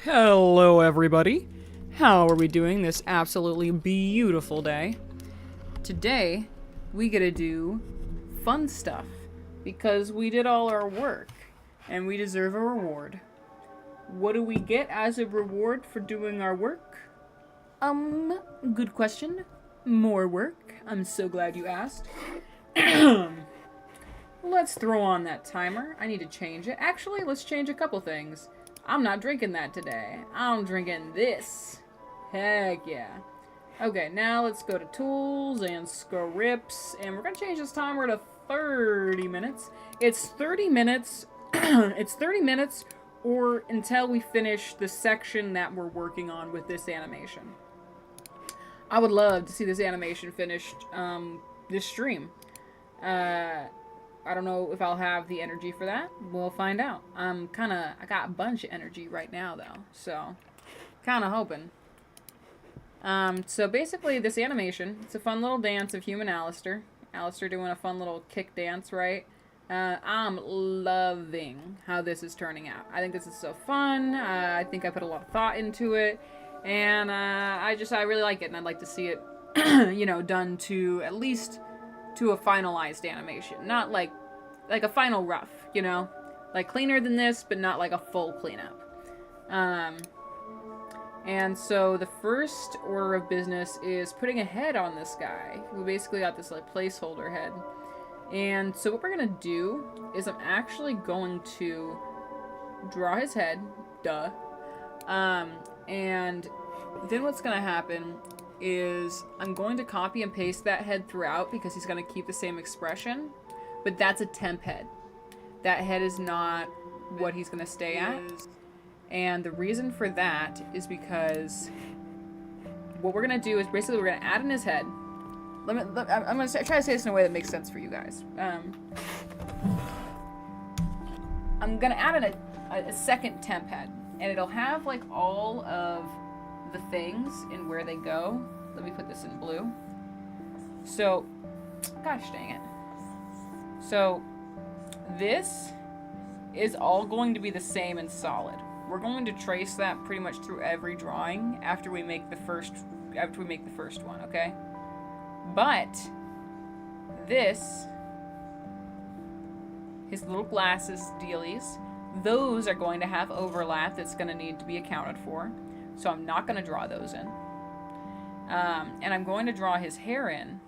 Hello, everybody. How are we doing this absolutely beautiful day? Today, we get to do fun stuff because we did all our work and we deserve a reward. What do we get as a reward for doing our work? Good question. More work. I'm so glad you asked. Let's throw on that timer. I need to change it. Actually, let's change a couple things. I'm not drinking that today. I'm drinking this. Heck yeah. Okay, now let's go to tools and scripts, and we're gonna change this timer to 30 minutes. It's 30 minutes. It's 30 minutes or until we finish the section that we're working on with this animation. I would love to see this animation finished this stream. I don't know if I'll have the energy for that. We'll find out. I got a bunch of energy right now, though. So, kind of hoping. So basically, this animation, it's a fun little dance of human Alastor. Alastor doing a fun little kick dance, right? I'm loving how this is turning out. I think this is so fun. I think I put a lot of thought into it. And I really like it. And I'd like to see it, done to at least to a finalized animation. Not like a final rough, like cleaner than this, but not like a full cleanup. And so the first order of business is putting a head on this guy. We basically got this like placeholder head. And so what we're gonna do is I'm actually going to draw his head, duh. And then what's gonna happen is I'm going to copy and paste that head throughout because he's going to keep the same expression, but that's a temp head. That head is not what he's going to stay at. And the reason for that is because what we're going to do is basically we're going to add in his head. I'm going to try to say this in a way that makes sense for you guys. I'm going to add in a second temp head, and it'll have like all of the things and where they go. Let me put this in blue. So, gosh dang it. So, this is all going to be the same and solid. We're going to trace that pretty much through every drawing after we make the first one, okay? But this, his little glasses dealies, those are going to have overlap that's going to need to be accounted for. So I'm not going to draw those in. And I'm going to draw his hair in.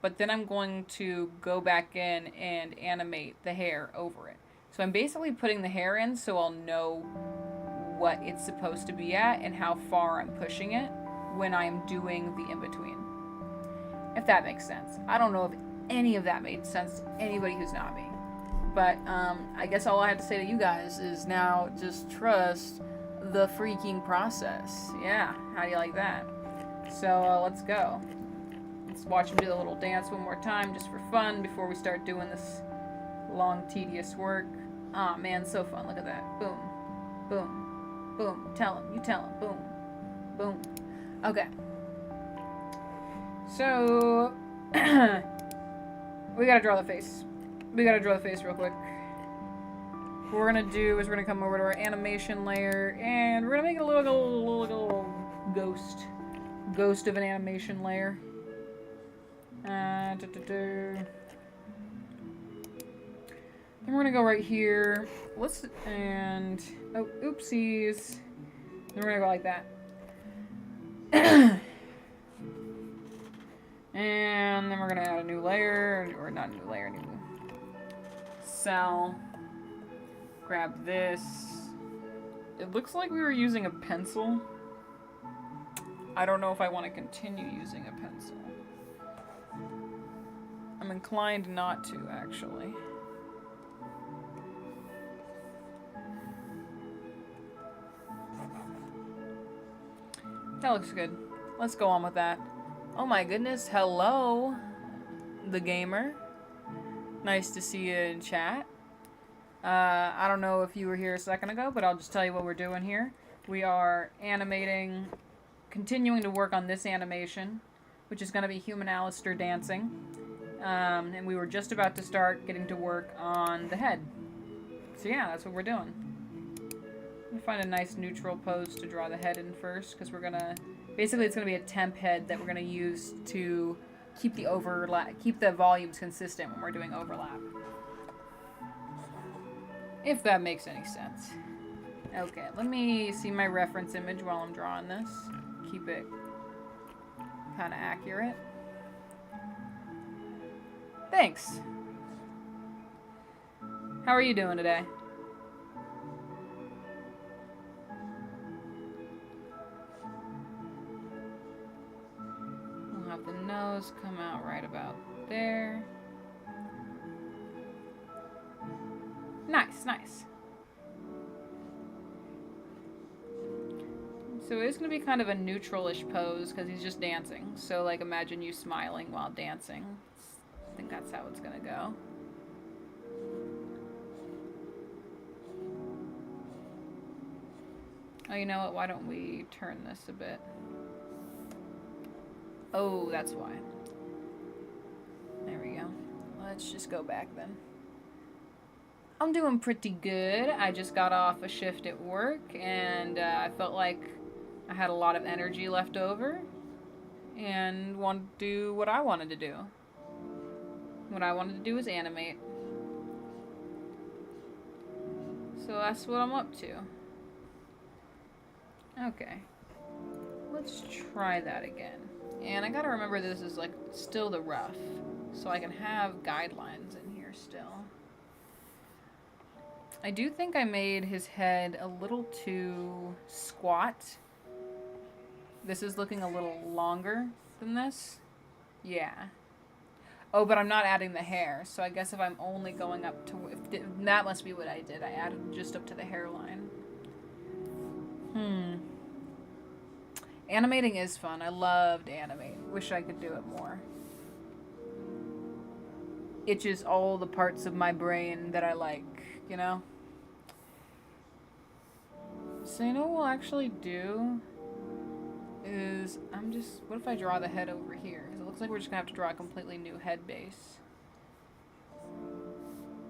But then I'm going to go back in and animate the hair over it. So I'm basically putting the hair in so I'll know what it's supposed to be at and how far I'm pushing it when I'm doing the in-between. If that makes sense. I don't know if any of that made sense to anybody who's not me. But I guess all I have to say to you guys is now just trust the freaking process. Yeah, how do you like that? So let's go. Let's watch him do the little dance one more time just for fun before we start doing this long, tedious work. Aw, man, so fun. Look at that. Boom. Boom. Boom. Tell him. You tell him. Boom. Boom. Okay. So, we gotta draw the face. We gotta draw the face real quick. What we're gonna do is we're gonna come over to our animation layer and we're gonna make it a little ghost of an animation layer. Then we're gonna go right here. Oh, oopsies. Then we're gonna go like that. And then we're gonna add a new layer, or not a new layer, new cell. Grab this. It looks like we were using a pencil. I don't know if I want to continue using a pencil. I'm inclined not to, actually. That looks good. Let's go on with that. Oh my goodness, hello, the gamer. Nice to see you in chat. I don't know if you were here a second ago, but I'll just tell you what we're doing here. We are animating, continuing to work on this animation, which is going to be human Alastor dancing. And we were just about to start getting to work on the head. So yeah, that's what we're doing. I'm gonna find a nice neutral pose to draw the head in first, because we're gonna... Basically, it's gonna be a temp head that we're gonna use to keep the volumes consistent when we're doing overlap. If that makes any sense. Okay, let me see my reference image while I'm drawing this. Keep it kind of accurate. Thanks. How are you doing today? We'll have the nose come out right about there. Nice, nice. So it's going to be kind of a neutral-ish pose because he's just dancing. So, like, imagine you smiling while dancing. I think that's how it's going to go. Oh, you know what? Why don't we turn this a bit? Oh, that's why. There we go. Let's just go back then. I'm doing pretty good. I just got off a shift at work, and I felt like I had a lot of energy left over and wanted to do what I wanted to do. What I wanted to do was animate. So that's what I'm up to. Okay. Let's try that again. And I gotta remember this is like still the rough, so I can have guidelines in here still. I do think I made his head a little too squat. This is looking a little longer than this. Yeah. Oh, but I'm not adding the hair, so I guess if I'm only going up to... that must be what I did. I added just up to the hairline. Animating is fun. I loved Animate. Wish I could do it more. Itches all the parts of my brain that I like, you know? So you know what we'll actually do is what if I draw the head over here? Because it looks like we're just going to have to draw a completely new head base.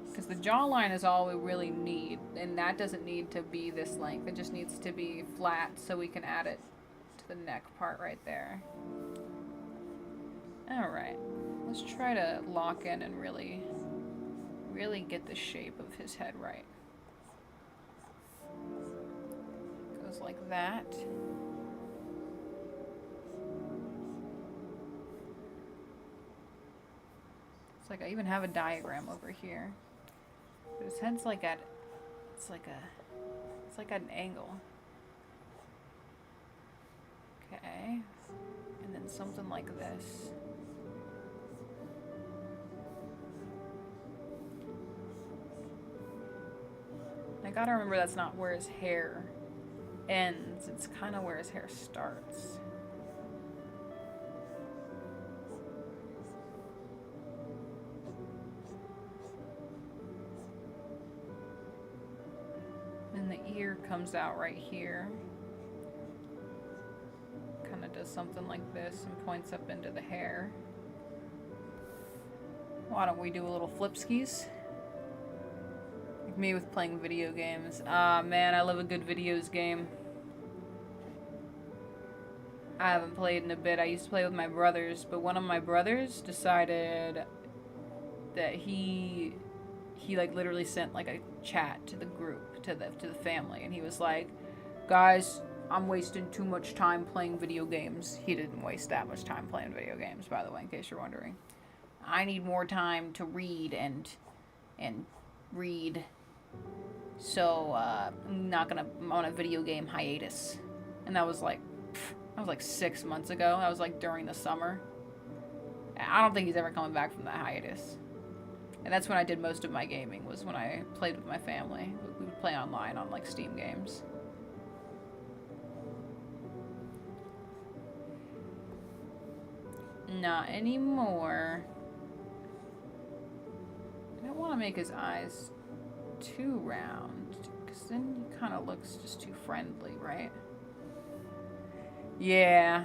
Because the jawline is all we really need, and that doesn't need to be this length. It just needs to be flat so we can add it to the neck part right there. Alright, let's try to lock in and really get the shape of his head right. Goes like that. It's like I even have a diagram over here. But his head's like at, it's like at an angle. Okay. And then something like this. I gotta remember that's not where his hair ends. It's kind of where his hair starts. And the ear comes out right here. Kind of does something like this and points up into the hair. Why don't we do a little flip skis? Like me with playing video games. Ah, man, I love a good videos game. I haven't played in a bit. I used to play with my brothers, but one of my brothers decided that he like literally sent like a chat to the group, to the family, and he was like, guys, I'm wasting too much time playing video games. He didn't waste that much time playing video games, by the way, in case you're wondering. I need more time to read and read. So I'm on a video game hiatus. And that was like 6 months ago. That was like during the summer. I don't think he's ever coming back from that hiatus. And that's when I did most of my gaming, was when I played with my family. We would play online on like Steam games. Not anymore. I don't want to make his eyes too round, because then he kind of looks just too friendly, right? Yeah.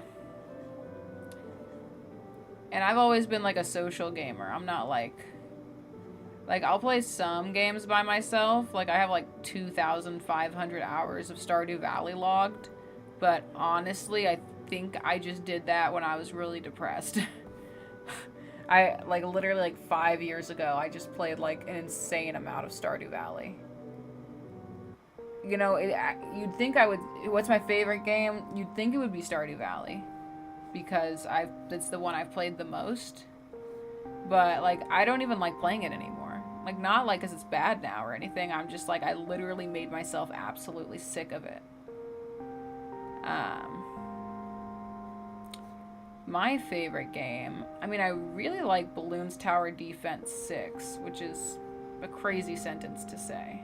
And I've always been like a social gamer. I'm not like Like, I'll play some games by myself. Like, I have like 2,500 hours of Stardew Valley logged. But honestly, I think I just did that when I was really depressed. I, like, literally, like, 5 years ago, I just played, like, an insane amount of Stardew Valley. You know, you'd think I would... What's my favorite game? You'd think it would be Stardew Valley. Because it's the one I've played the most. But, like, I don't even like playing it anymore. Like, not, like, because it's bad now or anything. I'm just, like, I literally made myself absolutely sick of it. My favorite game... I mean, I really like Balloons Tower Defense 6, which is a crazy sentence to say.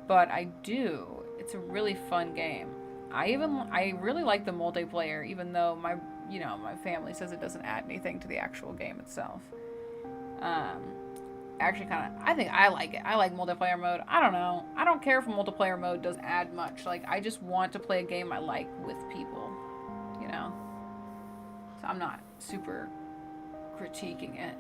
But I do. It's a really fun game. I really like the multiplayer, even though my family says it doesn't add anything to the actual game itself. Actually, I think I like it. I like multiplayer mode. I don't know. I don't care if multiplayer mode does add much. Like, I just want to play a game I like with people, you know? So I'm not super critiquing it.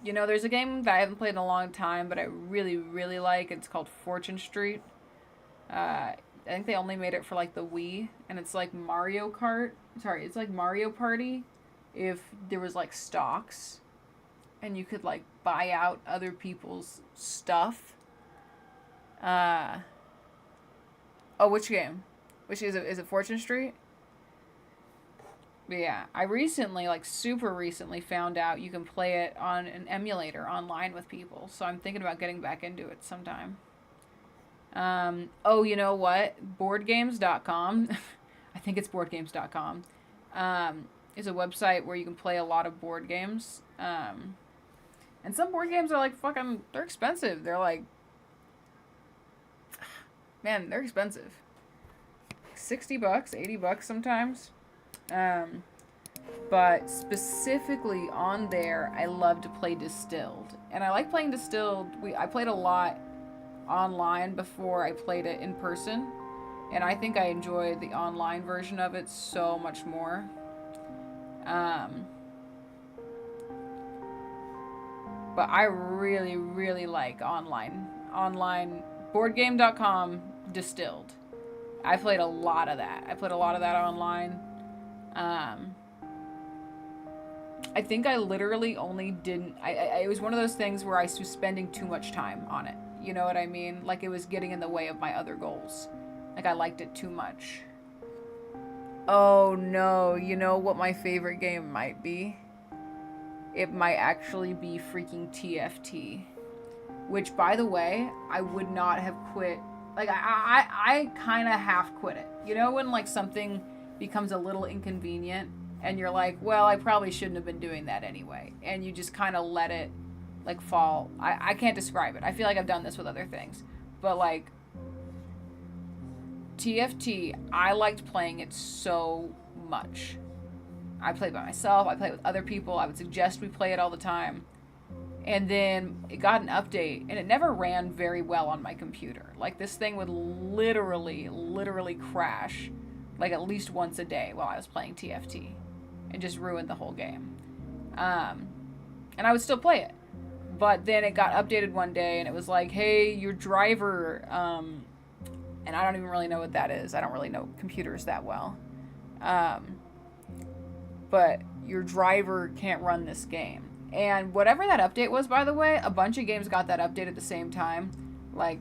You know, there's a game that I haven't played in a long time, but I really, really like. It's called Fortune Street. I think they only made it for, like, the Wii. And it's like Mario Kart. Sorry, it's like Mario Party if there was, like, stocks. And you could, like, buy out other people's stuff. Oh, which game? Which is it Fortune Street? But yeah, I recently, like super recently, found out you can play it on an emulator online with people. So I'm thinking about getting back into it sometime. Oh, you know what? Boardgames.com. I think it's boardgames.com. Is a website where you can play a lot of board games. And some board games are like they're expensive. They're like, man, they're expensive. $60, $80 sometimes. But specifically on there, I love to play Distilled. And I like playing Distilled. I played a lot online before I played it in person. And I think I enjoyed the online version of it so much more. But I really, really like online boardgame.com Distilled. I played a lot of that. Online. I think I literally only didn't... it was one of those things where I was spending too much time on it. You know what I mean? Like, it was getting in the way of my other goals. Like, I liked it too much. Oh, no. You know what my favorite game might be? It might actually be freaking TFT. Which, by the way, I would not have quit. Like, I kind of half quit it. You know when, like, something becomes a little inconvenient and you're like, well, I probably shouldn't have been doing that anyway. And you just kind of let it, like, fall. I can't describe it. I feel like I've done this with other things. But, like, TFT, I liked playing it so much. I played by myself. I played with other people. I would suggest we play it all the time. And then it got an update, and it never ran very well on my computer. Like, this thing would literally crash, like, at least once a day while I was playing TFT. And just ruined the whole game. And I would still play it. But then it got updated one day, and it was like, hey, your driver, and I don't even really know what that is. I don't really know computers that well. But your driver can't run this game. And whatever that update was, by the way, a bunch of games got that update at the same time. Like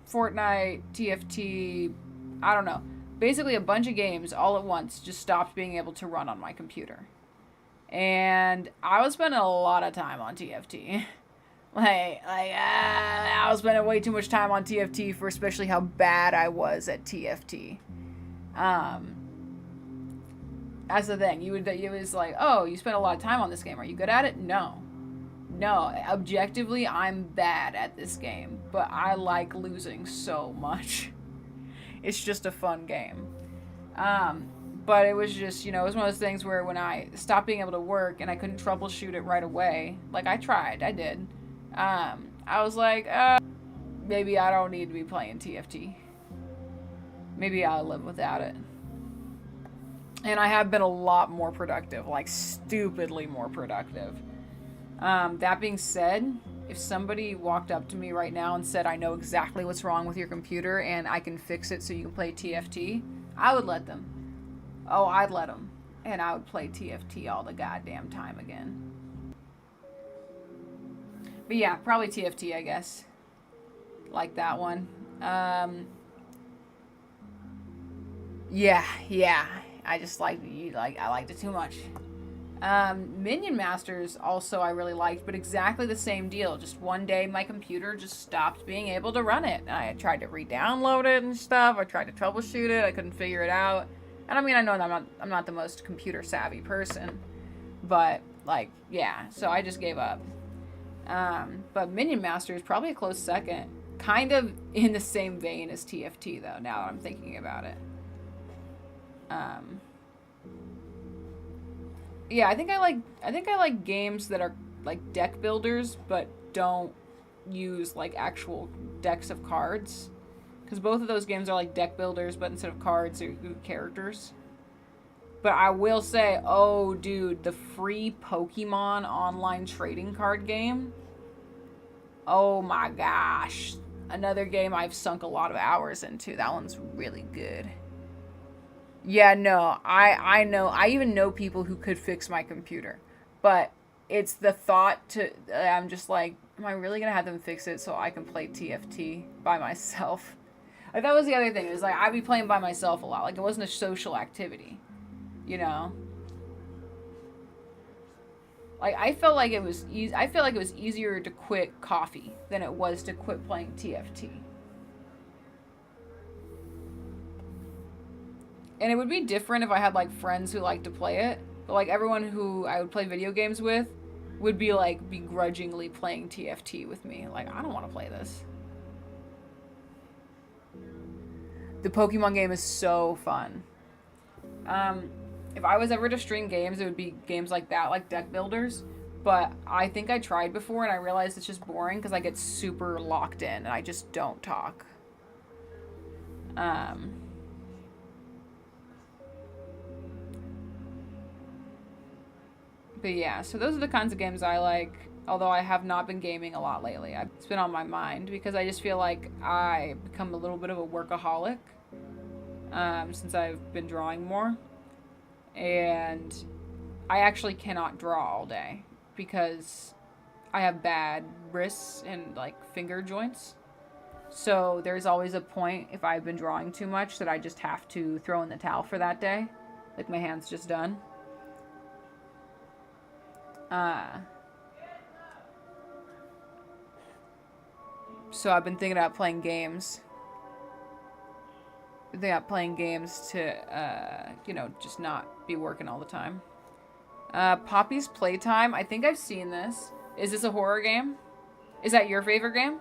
Fortnite, TFT, I don't know. Basically a bunch of games all at once just stopped being able to run on my computer. And I was spending a lot of time on TFT. I was spending way too much time on TFT for especially how bad I was at TFT. That's the thing. It was like, oh, you spent a lot of time on this game. Are you good at it? No. Objectively, I'm bad at this game, but I like losing so much. It's just a fun game. But it was just, it was one of those things where when I stopped being able to work and I couldn't troubleshoot it right away, like I did. I was like, maybe I don't need to be playing TFT. Maybe I'll live without it. And I have been a lot more productive, like stupidly more productive. That being said, if somebody walked up to me right now and said, I know exactly what's wrong with your computer and I can fix it so you can play TFT, I would let them. Oh, I'd let them. And I would play TFT all the goddamn time again. But yeah, probably TFT, I guess. Like that one. Yeah. I just I liked it too much. Minion Masters also I really liked, but exactly the same deal. Just one day my computer just stopped being able to run it. I tried to re-download it and stuff. I tried to troubleshoot it. I couldn't figure it out. And I mean, I know that I'm not the most computer savvy person, but like, yeah. So I just gave up. But Minion Master is probably a close second. Kind of in the same vein as TFT though. Now that I'm thinking about it. Yeah, I think I like games that are like deck builders, but don't use like actual decks of cards. Because both of those games are like deck builders, but instead of cards, they're characters. But I will say, oh, dude, the free Pokemon online trading card game. Oh my gosh. Another game I've sunk a lot of hours into. That one's really good. Yeah, no, I know. I even know people who could fix my computer. But it's the thought to, I'm just like, am I really going to have them fix it so I can play TFT by myself? Like, that was the other thing. It was like, I'd be playing by myself a lot. Like, it wasn't a social activity, you know? Like, I felt like it was easier to quit coffee than it was to quit playing TFT. And it would be different if I had like friends who liked to play it. But like everyone who I would play video games with would be like begrudgingly playing TFT with me. Like, I don't want to play this. The Pokemon game is so fun. If I was ever to stream games, it would be games like that, like deck builders. But I think I tried before and I realized it's just boring because I get super locked in and I just don't talk. But yeah, so those are the kinds of games I like. Although I have not been gaming a lot lately. It's been on my mind because I just feel like I become a little bit of a workaholic since I've been drawing more. And I actually cannot draw all day because I have bad wrists and like finger joints. So there's always a point if I've been drawing too much that I just have to throw in the towel for that day. Like, my hand's just done. So I've been thinking about playing games. To, just not be working all the time. Poppy's Playtime. I think I've seen this. Is this a horror game? Is that your favorite game?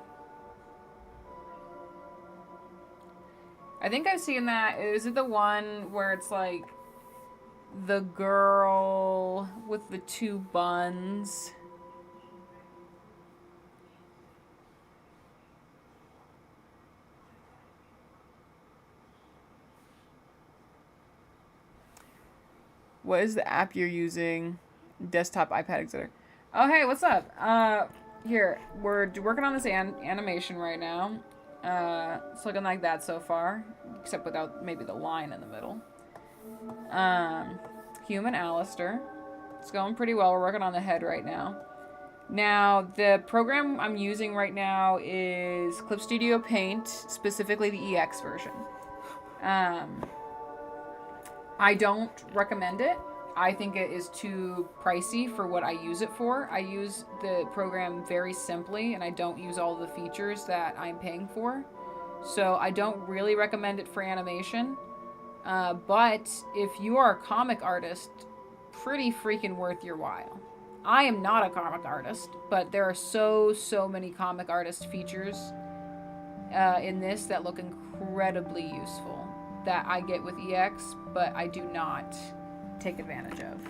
I think I've seen that. Is it the one where it's like the girl with the two buns? What is the app you're using? Desktop, iPad, etc. Oh, hey, what's up? Here, we're working on this animation right now. It's looking like that so far, except without maybe the line in the middle. Human Alastor. It's going pretty well. We're working on the head right now. Now, the program I'm using right now is Clip Studio Paint, specifically the EX version. I don't recommend it. I think it is too pricey for what I use it for. I use the program very simply, and I don't use all the features that I'm paying for. So I don't really recommend it for animation. But if you are a comic artist, pretty freaking worth your while. I am not a comic artist, but there are so many comic artist features in this that look incredibly useful that I get with EX, but I do not take advantage of.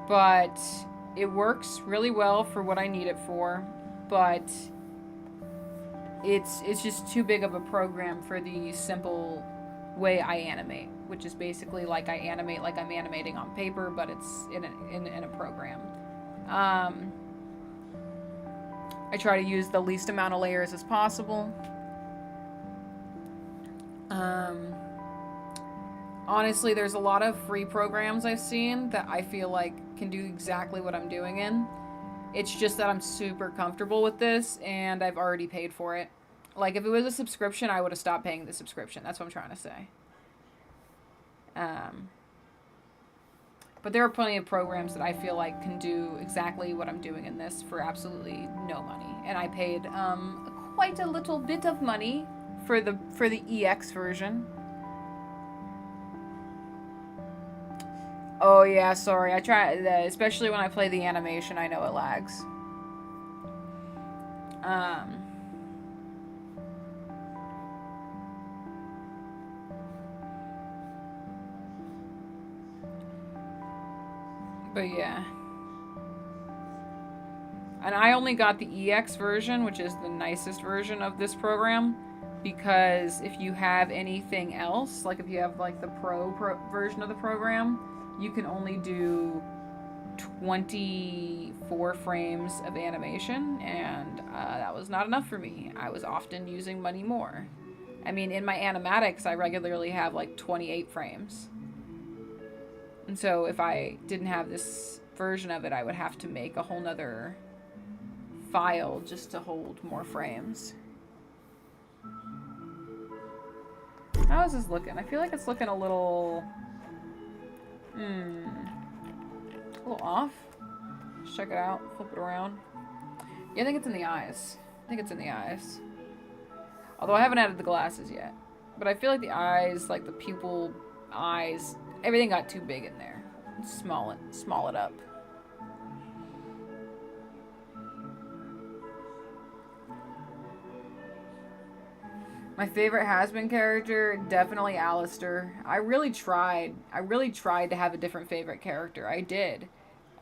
But it works really well for what I need it for, but it's just too big of a program for the simple way I animate, which is basically like I animate like I'm animating on paper, but it's in a program. I try to use the least amount of layers as possible. Honestly, there's a lot of free programs I've seen that I feel like can do exactly what I'm doing in. It's just that I'm super comfortable with this, and I've already paid for it. Like, if it was a subscription, I would have stopped paying the subscription. That's what I'm trying to say. But there are plenty of programs that I feel like can do exactly what I'm doing in this for absolutely no money. And I paid quite a little bit of money for the EX version. Oh yeah, sorry. I try, especially when I play the animation, I know it lags. But yeah. And I only got the EX version, which is the nicest version of this program, because if you have anything else, like if you have like the pro version of the program, you can only do 24 frames of animation, and that was not enough for me. I was often using many more. I mean, in my animatics, I regularly have like 28 frames. And so if I didn't have this version of it, I would have to make a whole nother file just to hold more frames. How is this looking? I feel like it's looking a little... a little off. Let's check it out. Flip it around. Yeah, I think it's in the eyes. I think it's in the eyes. Although I haven't added the glasses yet. But I feel like the eyes, like the pupil eyes, everything got too big in there. Small it up. My favorite has-been character, definitely Alastor. I really tried to have a different favorite character. I did.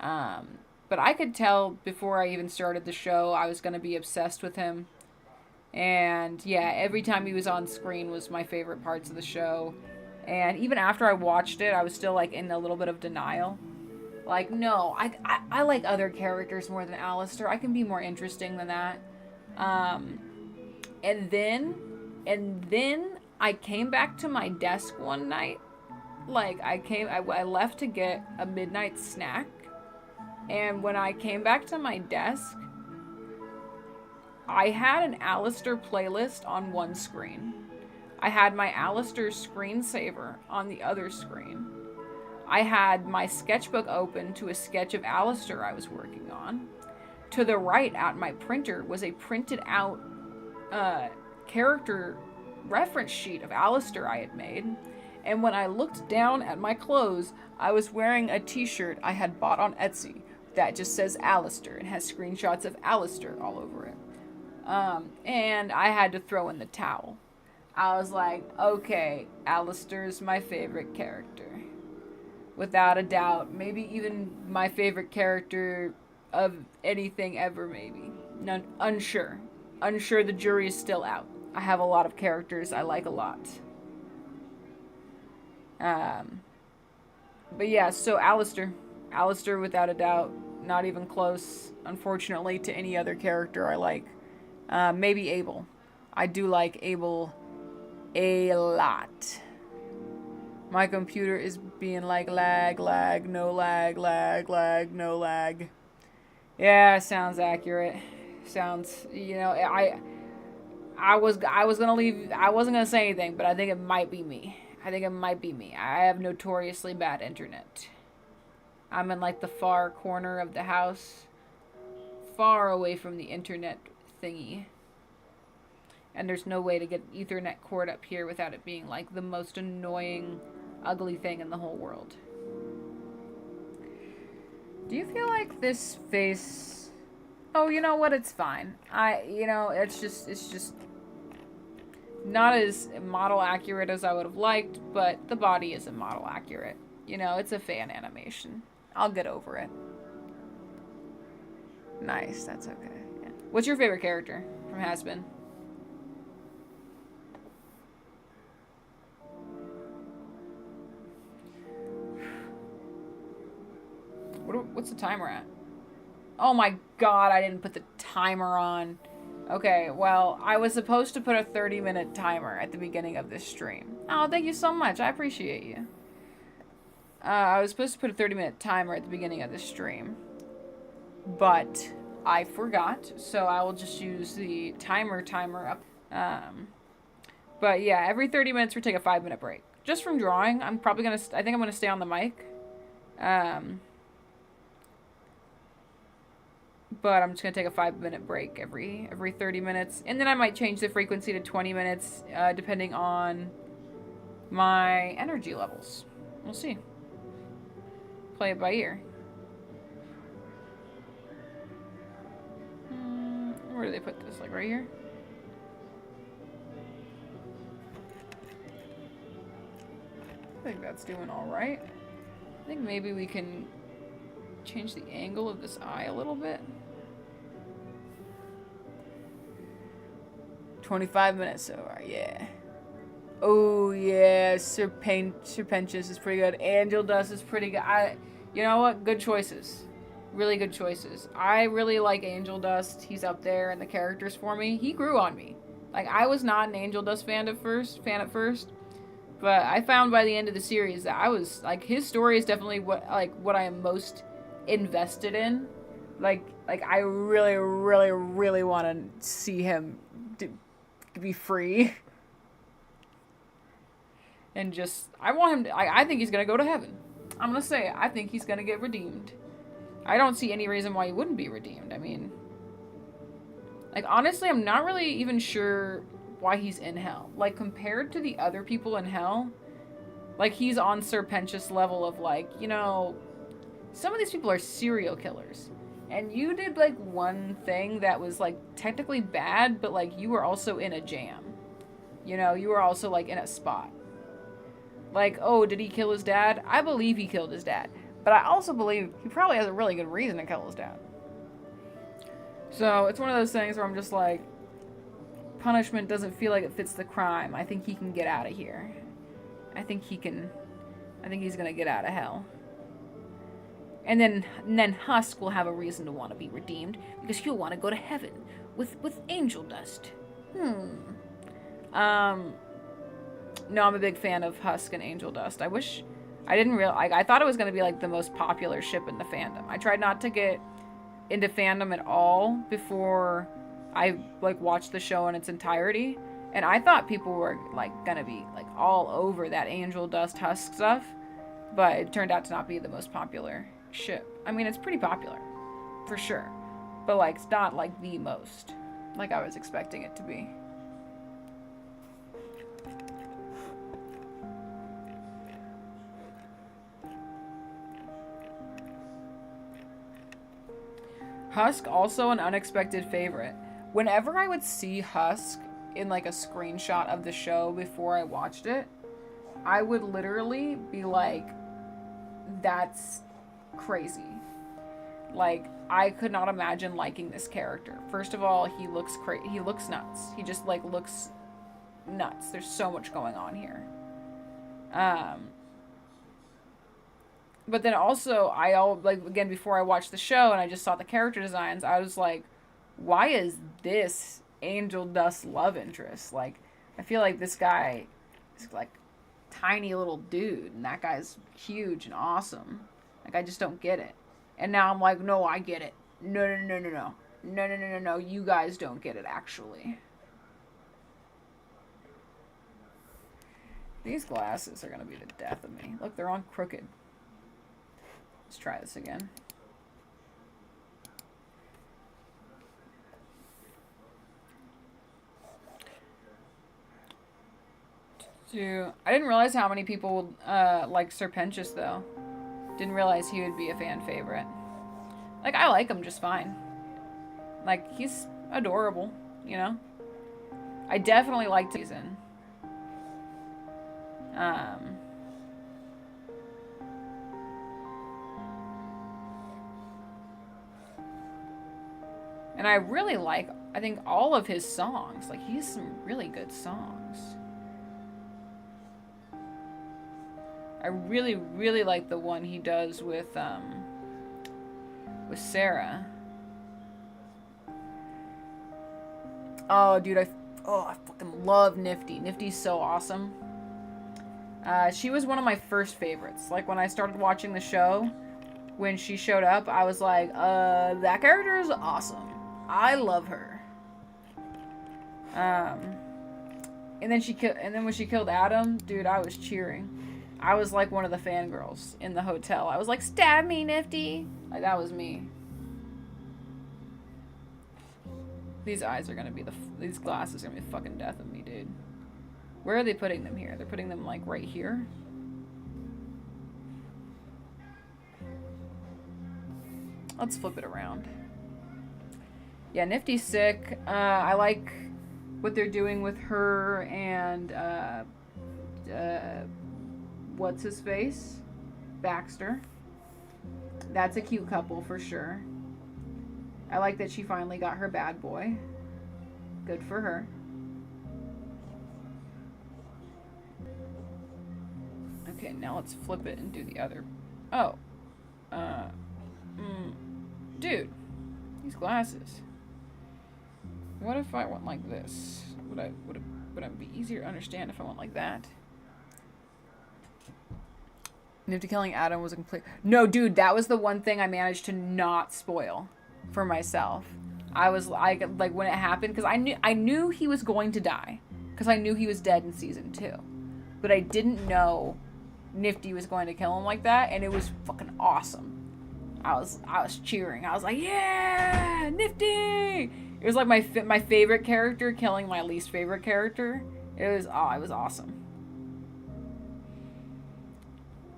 But I could tell before I even started the show I was going to be obsessed with him. And yeah, every time he was on screen was my favorite parts of the show. And even after I watched it, I was still like in a little bit of denial. Like, no, I like other characters more than Alastor. I can be more interesting than that. And then I came back to my desk one night. Like, I left to get a midnight snack. And when I came back to my desk, I had an Alastor playlist on one screen. I had my Alastor screensaver on the other screen. I had my sketchbook open to a sketch of Alastor I was working on. To the right at my printer was a printed out character reference sheet of Alastor I had made. And when I looked down at my clothes, I was wearing a t-shirt I had bought on Etsy that just says Alastor and has screenshots of Alastor all over it. And I had to throw in the towel. I was like, okay, Alastor's my favorite character. Without a doubt. Maybe even my favorite character of anything ever, maybe. Unsure. Unsure, the jury is still out. I have a lot of characters I like a lot. But yeah, so Alastor. Alastor, without a doubt. Not even close, unfortunately, to any other character I like. Maybe Abel. I do like Abel a lot. My computer is being like lag, no lag, no lag. Yeah, sounds accurate. Sounds, I wasn't gonna say anything, but I think it might be me. I have notoriously bad internet. I'm in like the far corner of the house, far away from the internet thingy. And there's no way to get an Ethernet cord up here without it being like the most annoying, ugly thing in the whole world. Do you feel like this face... Oh, you know what? It's fine. It's just not as model accurate as I would have liked, but the body isn't model accurate. It's a fan animation. I'll get over it. Nice, that's okay. Yeah. What's your favorite character from Has-Been? What's the timer at? Oh my god, I didn't put the timer on. Okay, well, I was supposed to put a 30-minute timer at the beginning of this stream. Oh, thank you so much. I appreciate you. I was supposed to put a 30-minute timer at the beginning of this stream, but I forgot, so I will just use the timer up. But yeah, every 30 minutes we take a 5-minute break. Just from drawing, I think I'm gonna stay on the mic. But I'm just gonna take a 5-minute break every 30 minutes, and then I might change the frequency to 20 minutes, depending on my energy levels. We'll see. Play it by ear. Where do they put this? Like right here? I think that's doing all right. I think maybe we can change the angle of this eye a little bit. 25 minutes so far, yeah. Oh yeah, Serpentious is pretty good. Angel Dust is pretty good. You know what? Good choices. Really good choices. I really like Angel Dust. He's up there in the characters for me. He grew on me. Like, I was not an Angel Dust fan at first, but I found by the end of the series that I was like, his story is definitely what I am most invested in. Like I really, really, really want to see him be free. And just, I want him to, I think he's gonna go to heaven. I'm gonna say it. I think he's gonna get redeemed. I don't see any reason why he wouldn't be redeemed. I mean, like, honestly, I'm not really even sure why he's in hell. Like, compared to the other people in hell, like, he's on Serpentious level of, like, you know, some of these people are serial killers. And you did, like, one thing that was, like, technically bad, but, like, you were also in a jam. You know, you were also, like, in a spot. Like, oh, did he kill his dad? I believe he killed his dad. But I also believe he probably has a really good reason to kill his dad. So, it's one of those things where I'm just like, punishment doesn't feel like it fits the crime. I think he can get out of here. I think he's gonna get out of hell. And then Husk will have a reason to want to be redeemed, because he'll want to go to heaven with Angel Dust. No, I'm a big fan of Husk and Angel Dust. I wish I didn't realize. I thought it was going to be like the most popular ship in the fandom. I tried not to get into fandom at all before I like watched the show in its entirety, and I thought people were like gonna be like all over that Angel Dust Husk stuff, but it turned out to not be the most popular ship. I mean, it's pretty popular, for sure, but like it's not like the most, like I was expecting it to be. Husk, also an unexpected favorite. Whenever I would see Husk in like a screenshot of the show before I watched it, I would literally be like, that's crazy. Like, I could not imagine liking this character. First of all, he looks nuts. He just like looks nuts. There's so much going on here. But then also, again, before I watched the show and I just saw the character designs, I was like, why is this Angel Dust love interest? Like, I feel like this guy is like tiny little dude, and that guy's huge and awesome. Like, I just don't get it. And now I'm like, no, I get it. No, you guys don't get it, actually. These glasses are gonna be the death of me. Look, they're on crooked. Let's try this again. I didn't realize how many people like Serpentious, though. Didn't realize he would be a fan favorite. Like, I like him just fine. Like, he's adorable, you know? I definitely liked the season. And I really like, I think, all of his songs. Like, he has some really good songs. I really, really like the one he does with with Sarah. Oh, dude, I fucking love Nifty. Nifty's so awesome. She was one of my first favorites. Like, when I started watching the show, when she showed up, I was like, that character is awesome. I love her. And then when she killed Adam, dude, I was cheering. I was like one of the fangirls in the hotel. I was like, stab me, Nifty. Like, that was me. These eyes are gonna be these glasses are gonna be the fucking death of me, dude. Where are they putting them here? They're putting them, like, right here? Let's flip it around. Yeah, Nifty's sick. I like what they're doing with her and, what's his face? Baxter. That's a cute couple for sure. I like that she finally got her bad boy. Good for her. Okay, now let's flip it and do the other. Oh. Dude. These glasses. What if I went like this? Would it be easier to understand if I went like that? Nifty killing Adam was a complete... No, dude, that was the one thing I managed to not spoil for myself. I was like when it happened, because I knew he was going to die, because I knew he was dead in season 2, but I didn't know Nifty was going to kill him like that, and it was fucking awesome. I was cheering. I was like, yeah, Nifty. It was like my favorite character killing my least favorite character. It was awesome.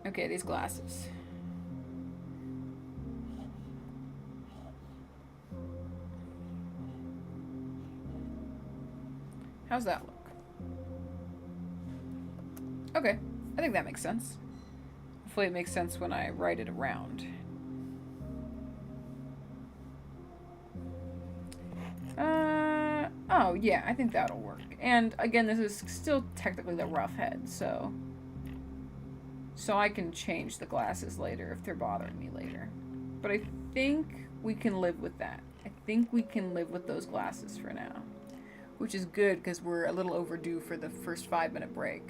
Okay, these glasses. How's that look? Okay, I think that makes sense. Hopefully it makes sense when I write it around. Oh yeah, I think that'll work. And again, this is still technically the rough head, so I can change the glasses later if they're bothering me later. But I think we can live with that. I think we can live with those glasses for now. Which is good, because we're a little overdue for the first 5-minute break.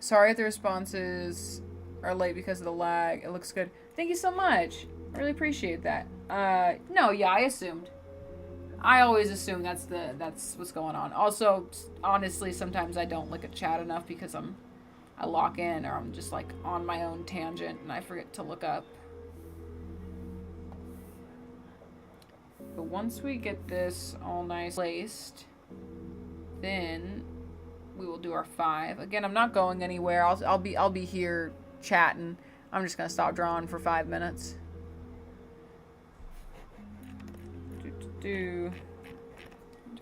Sorry if the responses are late because of the lag. It looks good. Thank you so much. I really appreciate that. No, yeah, I assumed. I always assume that's what's going on. Also, honestly, sometimes I don't look at chat enough because I lock in, or I'm just like on my own tangent and I forget to look up. But once we get this all nice placed, then we will do our 5. Again, I'm not going anywhere. I'll be here chatting. I'm just gonna stop drawing for 5 minutes. Do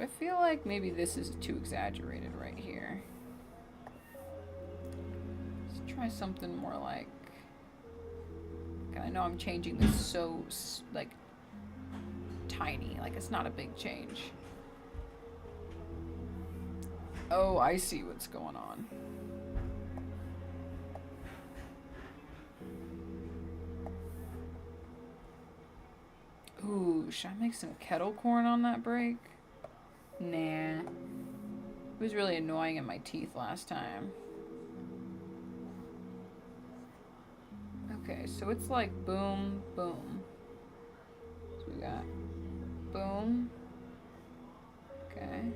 I feel like maybe this is too exaggerated right here? Let's try something more like... I know I'm changing this so, like, tiny. Like, it's not a big change. Oh, I see what's going on. Ooh, should I make some kettle corn on that break? Nah. It was really annoying in my teeth last time. Okay, so it's like boom, boom. So we got boom. Okay.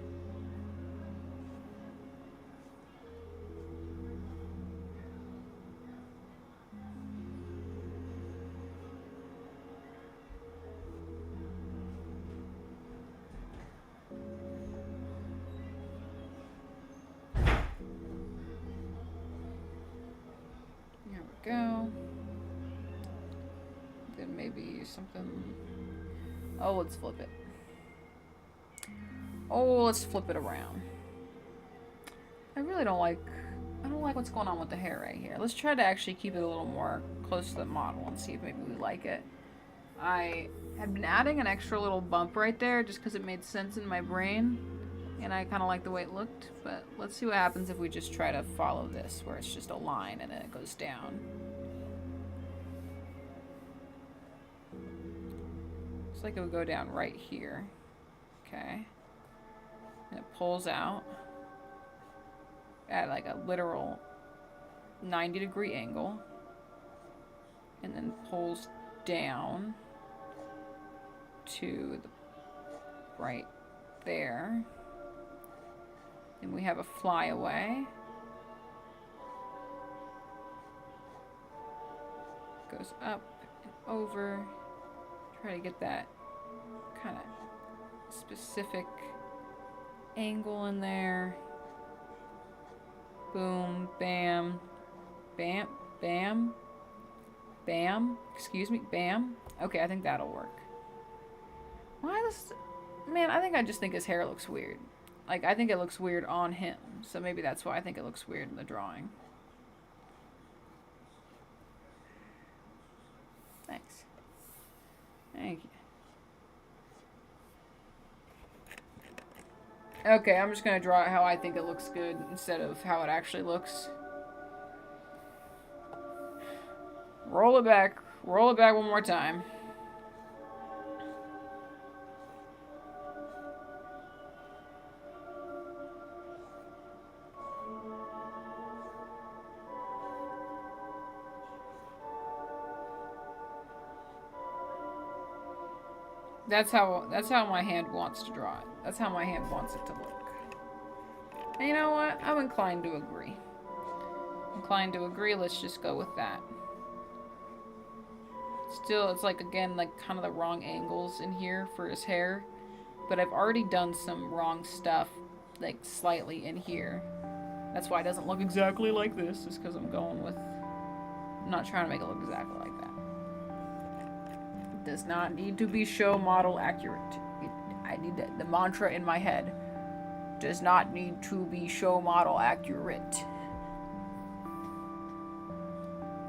Go. Then maybe something. Oh, let's flip it. Oh, let's flip it around. I don't like what's going on with the hair right here. Let's try to actually keep it a little more close to the model and see if maybe we like it. I had been adding an extra little bump right there just because it made sense in my brain. And I kind of like the way it looked, but let's see what happens if we just try to follow this, where it's just a line and then it goes down. Looks like it would go down right here. Okay. And it pulls out at like a literal 90-degree angle. And then pulls down to the right there. And we have a flyaway. Goes up and over. Try to get that kind of specific angle in there. Boom, bam, bam, bam, bam. Excuse me, bam. Okay, I think that'll work. Why this? Man, I think I just think his hair looks weird. Like, I think it looks weird on him. So maybe that's why I think it looks weird in the drawing. Thanks. Thank you. Okay, I'm just gonna draw it how I think it looks good instead of how it actually looks. Roll it back one more time. That's how my hand wants to draw it. That's how my hand wants it to look. And you know what? I'm inclined to agree. Let's just go with that. Still, it's like, again, like kind of the wrong angles in here for his hair. But I've already done some wrong stuff, like slightly in here. That's why it doesn't look exactly like this, is because I'm not trying to make it look exactly like that. Does not need to be show model accurate. I need the mantra in my head. Does not need to be show model accurate.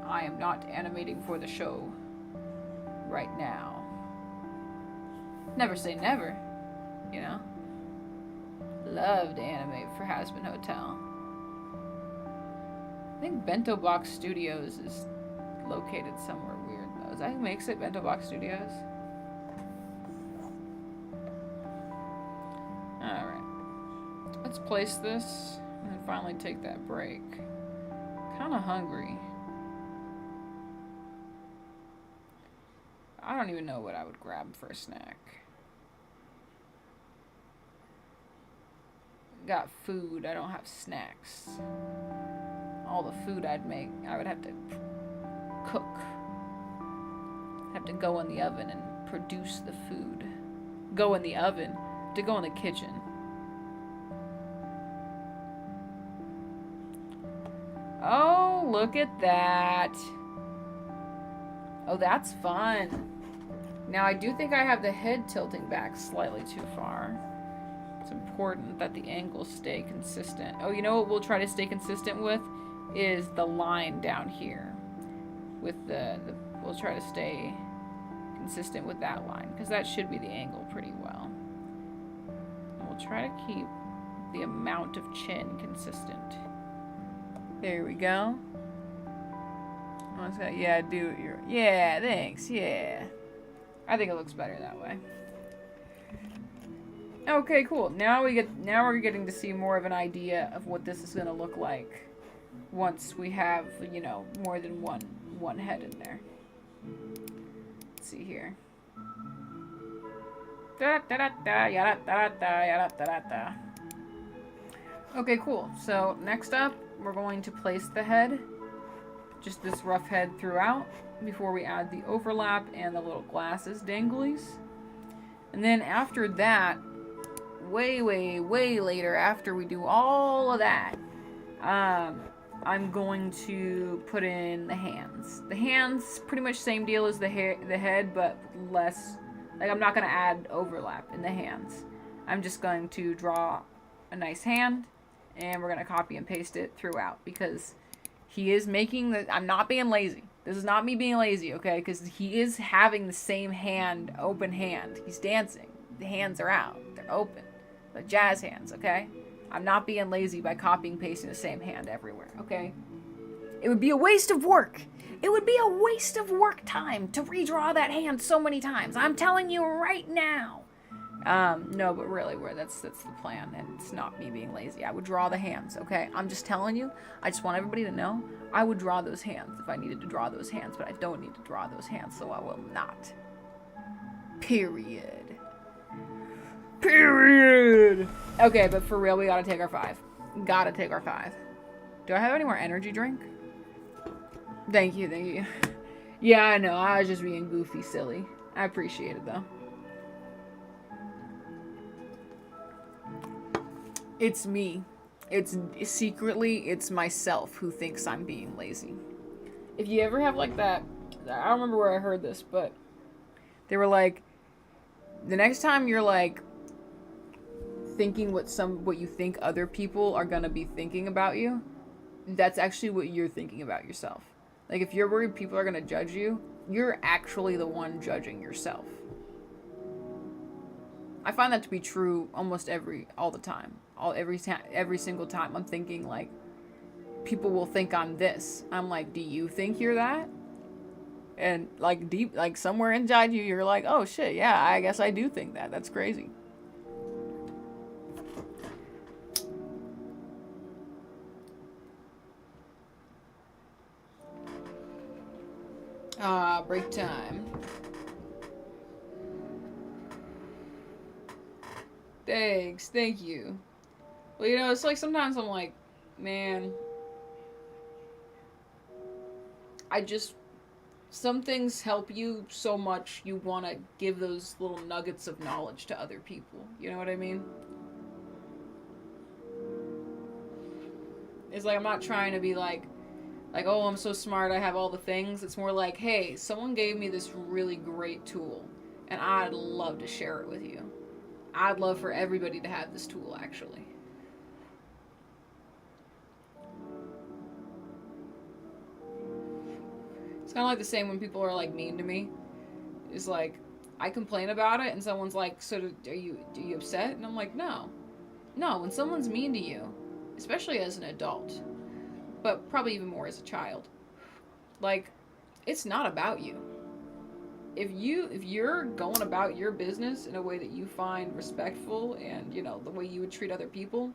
I am not animating for the show right now. Never say never, you know. Love to animate for Hasbin Hotel. I think Bento Box Studios is located somewhere weird. Is that who makes it? Bento Box Studios? Alright. Let's place this and then finally take that break. Kinda hungry. I don't even know what I would grab for a snack. Got food, I don't have snacks. All the food I'd make, I would have to cook. Have to go in the oven and produce the food. Go in the oven to go in the kitchen. Oh, look at that. Oh, that's fun. Now, I do think I have the head tilting back slightly too far. It's important that the angles stay consistent. Oh, you know what we'll try to stay consistent with? Is the line down here. With we'll try to stay consistent with that line, because that should be the angle pretty well. And we'll try to keep the amount of chin consistent. There we go. Yeah, yeah, thanks, yeah. I think it looks better that way. Okay, cool. Now we're getting to see more of an idea of what this is gonna look like once we have, you know, more than one head in there. Let's see here. Okay, cool. So next up, we're going to place the head, just this rough head throughout, before we add the overlap and the little glasses danglies. And then after that, way later, after we do all of that, I'm going to put in the hands. The hands, pretty much same deal as the head, but less. Like, I'm not going to add overlap in the hands. I'm just going to draw a nice hand, and we're going to copy and paste it throughout, because he is making the... I'm not being lazy. This is not me being lazy, okay? Because he is having the same hand, open hand. He's dancing. The hands are out. They're open. The jazz hands, okay? I'm not being lazy by copying and pasting the same hand everywhere, okay? It would be a waste of work. It would be a waste of work time to redraw that hand so many times. I'm telling you right now. No, but really, that's the plan, and it's not me being lazy. I would draw the hands, okay? I'm just telling you. I just want everybody to know. I would draw those hands if I needed to draw those hands, but I don't need to draw those hands, so I will not. Period. Period. Okay, but for real, we gotta take our 5. Gotta take our 5. Do I have any more energy drink? Thank you, thank you. Yeah, I know. I was just being goofy, silly. I appreciate it, though. It's me. It's secretly, it's myself who thinks I'm being lazy. If you ever have like that, I don't remember where I heard this, but they were like, the next time you're like thinking what you think other people are gonna be thinking about you, that's actually what you're thinking about yourself. Like, if you're worried people are gonna judge you, you're actually the one judging yourself. I find that to be true almost all the time. Every single time I'm thinking, like, people will think I'm this. I'm like, do you think you're that? And like deep, like somewhere inside you, you're like, oh shit, yeah, I guess I do think that. That's crazy. Break time. Thanks, thank you. Well, you know, it's like sometimes I'm like, man, some things help you so much you want to give those little nuggets of knowledge to other people. You know what I mean? It's like I'm not trying to be like, oh, I'm so smart, I have all the things. It's more like, hey, someone gave me this really great tool, and I'd love to share it with you. I'd love for everybody to have this tool, actually. It's kind of like the same when people are like mean to me. It's like, I complain about it, and someone's like, so are you upset? And I'm like, no. No, when someone's mean to you, especially as an adult, but probably even more as a child, like, it's not about you. If you're going about your business in a way that you find respectful and, you know, the way you would treat other people,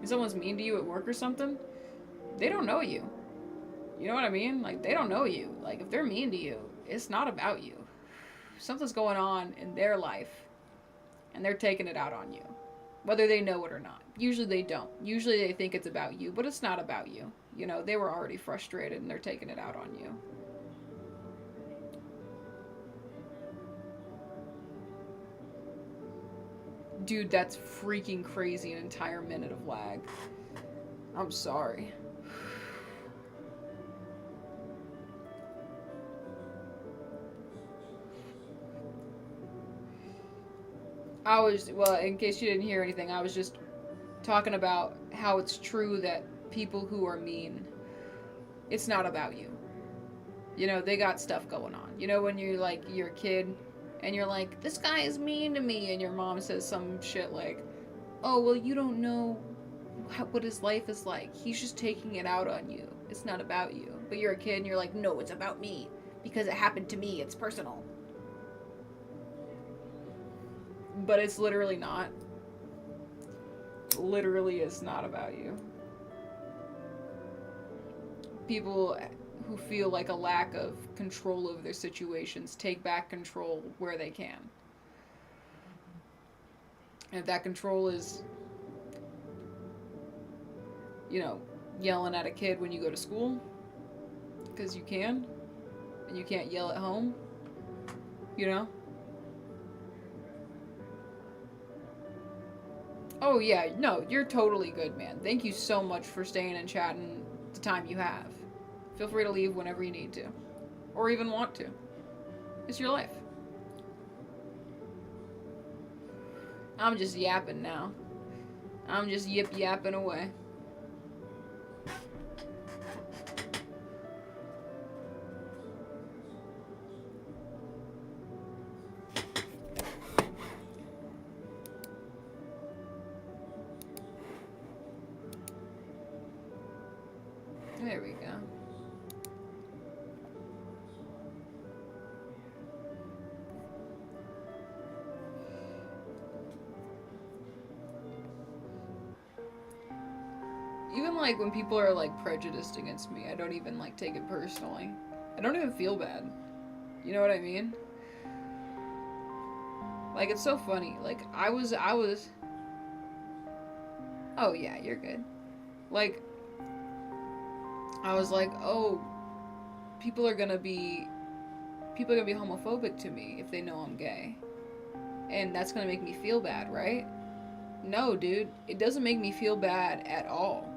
if someone's mean to you at work or something, they don't know you. You know what I mean? Like, they don't know you. Like, if they're mean to you, it's not about you. Something's going on in their life, and they're taking it out on you, whether they know it or not. Usually they don't. Usually they think it's about you, but it's not about you. You know, they were already frustrated, and they're taking it out on you. Dude, that's freaking crazy, an entire minute of lag. I'm sorry. Well, in case you didn't hear anything, I was just talking about how it's true that people who are mean, it's not about you. You know, they got stuff going on. You know, when you're a kid and you're like, this guy is mean to me, and your mom says some shit like, oh, well, you don't know what his life is like. He's just taking it out on you. It's not about you. But you're a kid and you're like, no, it's about me. Because it happened to me. It's personal. But it's literally not. Literally, it's not about you. People who feel like a lack of control over their situations take back control where they can. And if that control is, you know, yelling at a kid when you go to school, because you can, and you can't yell at home, you know? Oh yeah, no, you're totally good, man. Thank you so much for staying and chatting the time you have. Feel free to leave whenever you need to. Or even want to. It's your life. I'm just yapping now. I'm just yapping away. There we go. Even, like, when people are, like, prejudiced against me, I don't even, like, take it personally. I don't even feel bad. You know what I mean? Like, it's so funny. Like, I was... Oh, yeah, you're good. Like, I was like, oh, people are gonna be homophobic to me if they know I'm gay. And that's gonna make me feel bad, right? No, dude. It doesn't make me feel bad at all.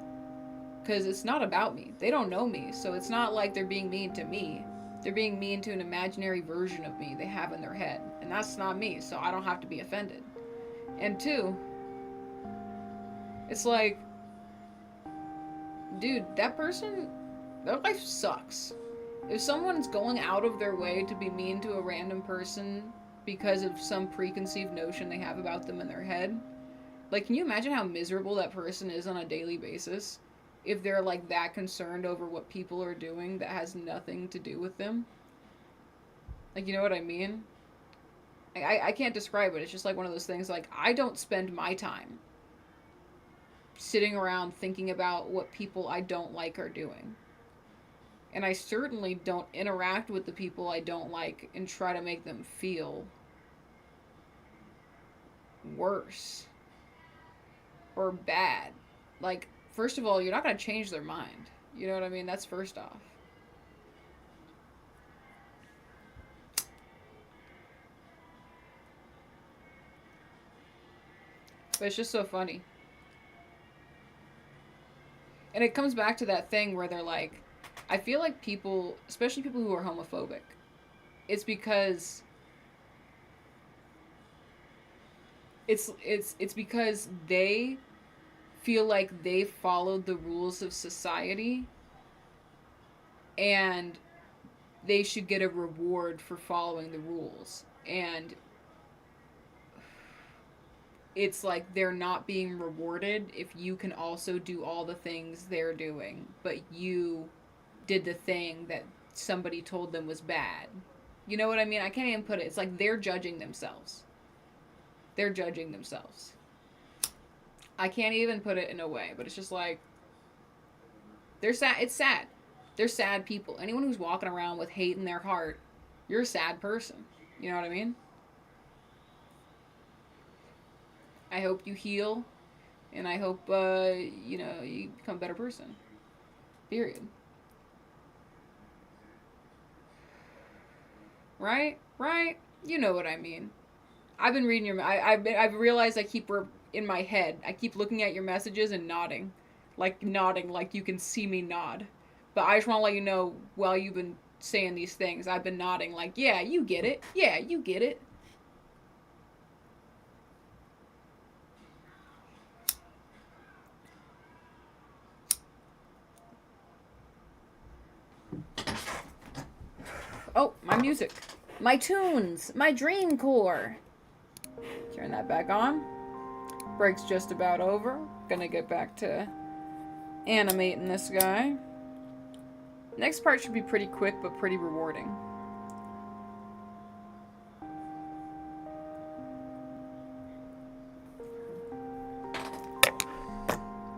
Because it's not about me. They don't know me, so it's not like they're being mean to me. They're being mean to an imaginary version of me they have in their head. And that's not me, so I don't have to be offended. And two, it's like, dude, that person, their life sucks. If someone's going out of their way to be mean to a random person because of some preconceived notion they have about them in their head, like, can you imagine how miserable that person is on a daily basis? If they're, like, that concerned over what people are doing that has nothing to do with them. Like, you know what I mean? I can't describe it. It's just like one of those things, like, I don't spend my time sitting around thinking about what people I don't like are doing. And I certainly don't interact with the people I don't like and try to make them feel worse or bad. Like, first of all, you're not going to change their mind. You know what I mean? That's first off. But it's just so funny. And it comes back to that thing where they're like, I feel like people, especially people who are homophobic, it's because it's because they feel like they followed the rules of society and they should get a reward for following the rules. And it's like they're not being rewarded if you can also do all the things they're doing, but you did the thing that somebody told them was bad. You know what I mean? I can't even put it. It's like they're judging themselves. They're judging themselves. I can't even put it in a way, but it's just like, they're sad. It's sad. They're sad people. Anyone who's walking around with hate in their heart, you're a sad person. You know what I mean? I hope you heal, and I hope, you become a better person. Period. Right? Right? You know what I mean. I've been reading your... I've realized I keep... in my head, I keep looking at your messages and nodding. Like you can see me nod. But I just want to let you know, while you've been saying these things, I've been nodding like, yeah, you get it. Yeah, you get it. Oh, my music. My tunes. My Dreamcore. Turn that back on. Break's just about over. Gonna get back to animating this guy. Next part should be pretty quick, but pretty rewarding.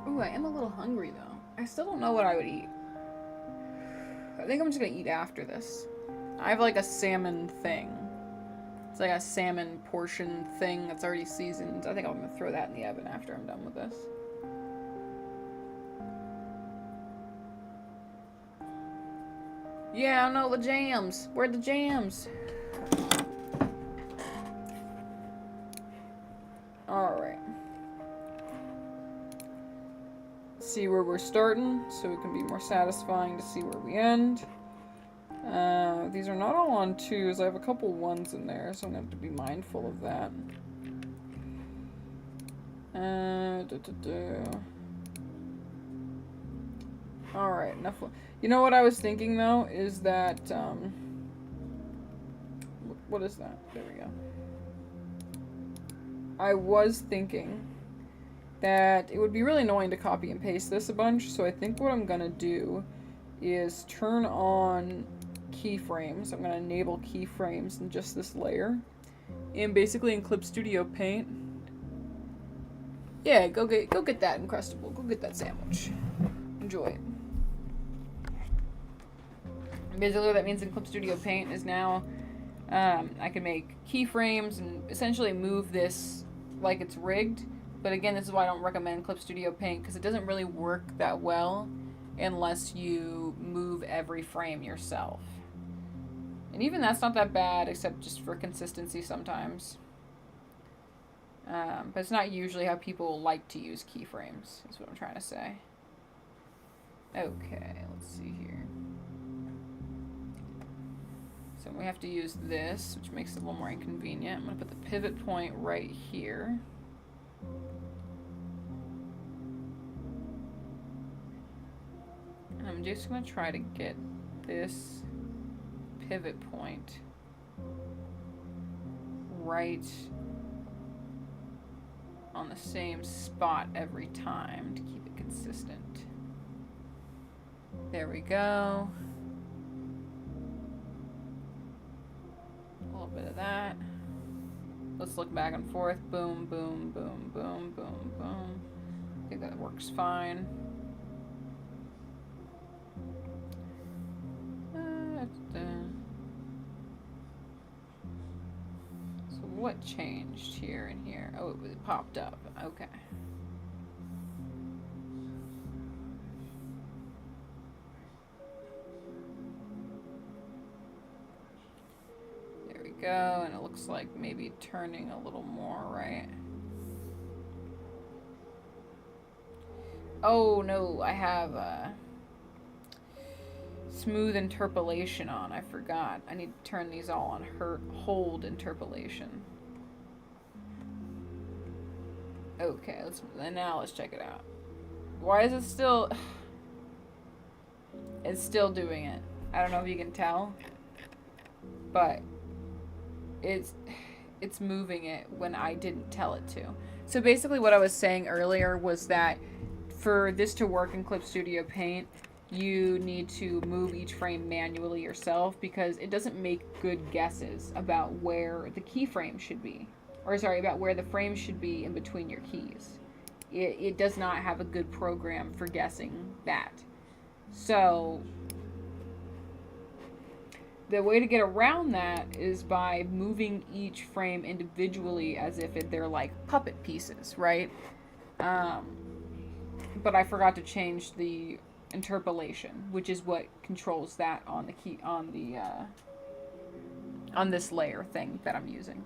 Ooh, I am a little hungry, though. I still don't know what I would eat. I think I'm just gonna eat after this. I have, like, a salmon thing. It's like a salmon portion thing that's already seasoned. I think I'm gonna throw that in the oven after I'm done with this. Yeah, I know the jams. Where'd the jams? Alright. See where we're starting, so it can be more satisfying to see where we end. These are not all on 2s. I have a couple 1s in there, so I'm going to have to be mindful of that. Alright, enough. You know what I was thinking, though, is that, what is that? There we go. I was thinking that it would be really annoying to copy and paste this a bunch, so I think what I'm gonna do is turn on keyframes. I'm going to enable keyframes in just this layer. And basically in Clip Studio Paint, yeah, go get that Uncrustable. Go get that sandwich. Enjoy it. Basically what that means in Clip Studio Paint is now I can make keyframes and essentially move this like it's rigged. But again, this is why I don't recommend Clip Studio Paint, because it doesn't really work that well unless you move every frame yourself. And even that's not that bad, except just for consistency sometimes. But it's not usually how people like to use keyframes, is what I'm trying to say. Okay, let's see here. So we have to use this, which makes it a little more inconvenient. I'm going to put the pivot point right here. And I'm just going to try to get this pivot point right on the same spot every time to keep it consistent. There we go. A little bit of that. Let's look back and forth. Boom, boom, boom, boom, boom, boom. I think that works fine. So what changed here and here? Oh, it popped up. Okay. There we go, and it looks like maybe turning a little more, right? Oh no, I have smooth interpolation on. I forgot. I need to turn these all on hold interpolation. Okay, now let's check it out. Why is it still... It's still doing it. I don't know if you can tell, but it's moving it when I didn't tell it to. So basically what I was saying earlier was that for this to work in Clip Studio Paint, you need to move each frame manually yourself, because it doesn't make good guesses about where the keyframe should be. Or sorry, about where the frame should be in between your keys. It does not have a good program for guessing that. So the way to get around that is by moving each frame individually as if they're like puppet pieces, right? But I forgot to change the interpolation, which is what controls that on the key on this layer thing that I'm using.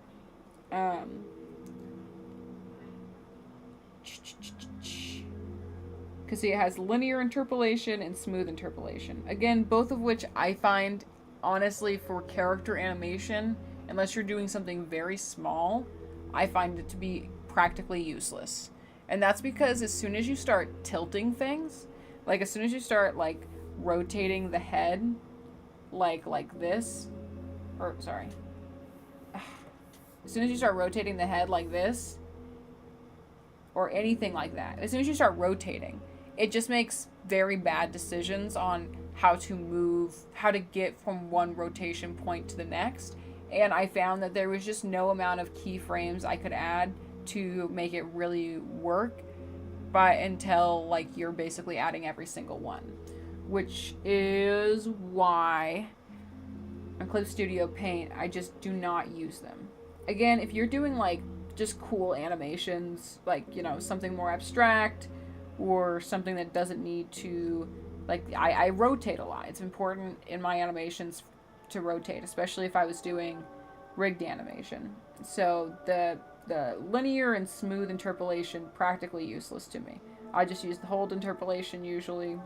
Because see, it has linear interpolation and smooth interpolation. Again, both of which I find, honestly, for character animation, unless you're doing something very small, I find it to be practically useless. And that's because as soon as you start tilting things, like as soon as you start like rotating the head like this, or sorry, as soon as you start rotating the head like this, or anything like that, as soon as you start rotating, it just makes very bad decisions on how to move, how to get from one rotation point to the next. And I found that there was just no amount of keyframes I could add to make it really work, but until like you're basically adding every single one, which is why on Clip Studio Paint I just do not use them. Again, if you're doing like just cool animations, like, you know, something more abstract or something that doesn't need to, like, I rotate a lot. It's important in my animations to rotate, especially if I was doing rigged animation. So the linear and smooth interpolation, practically useless to me. I just use the hold interpolation usually.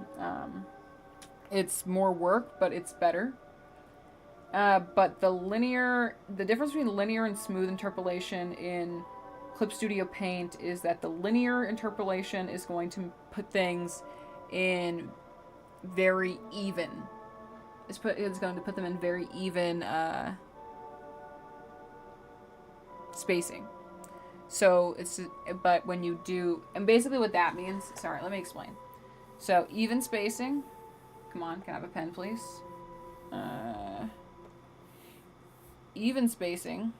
It's more work, but it's better. But the difference between linear and smooth interpolation in Clip Studio Paint is that the linear interpolation is going to put things in very even. It's going to put them in very even spacing. So but when you do, and basically what that means, sorry, let me explain. So even spacing Come on, can I have a pen, please? Even spacing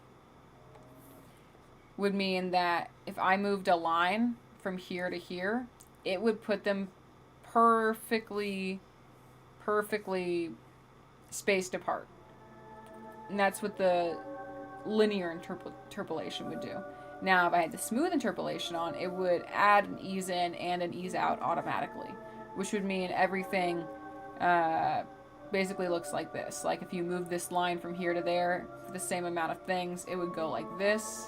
would mean that if I moved a line from here to here, it would put them perfectly spaced apart. And that's what the linear interpolation would do. Now, if I had the smooth interpolation on, it would add an ease in and an ease out automatically, which would mean everything basically looks like this. Like if you move this line from here to there for the same amount of things, it would go like this.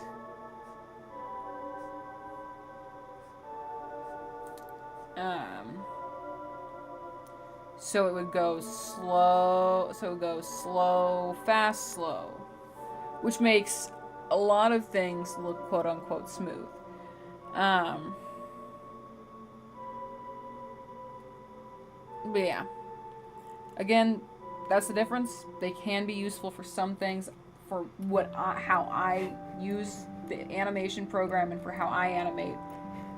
So it would go slow, fast, slow, which makes a lot of things look quote unquote smooth. But yeah, again, that's the difference. They can be useful for some things. For how I use the animation program and for how I animate,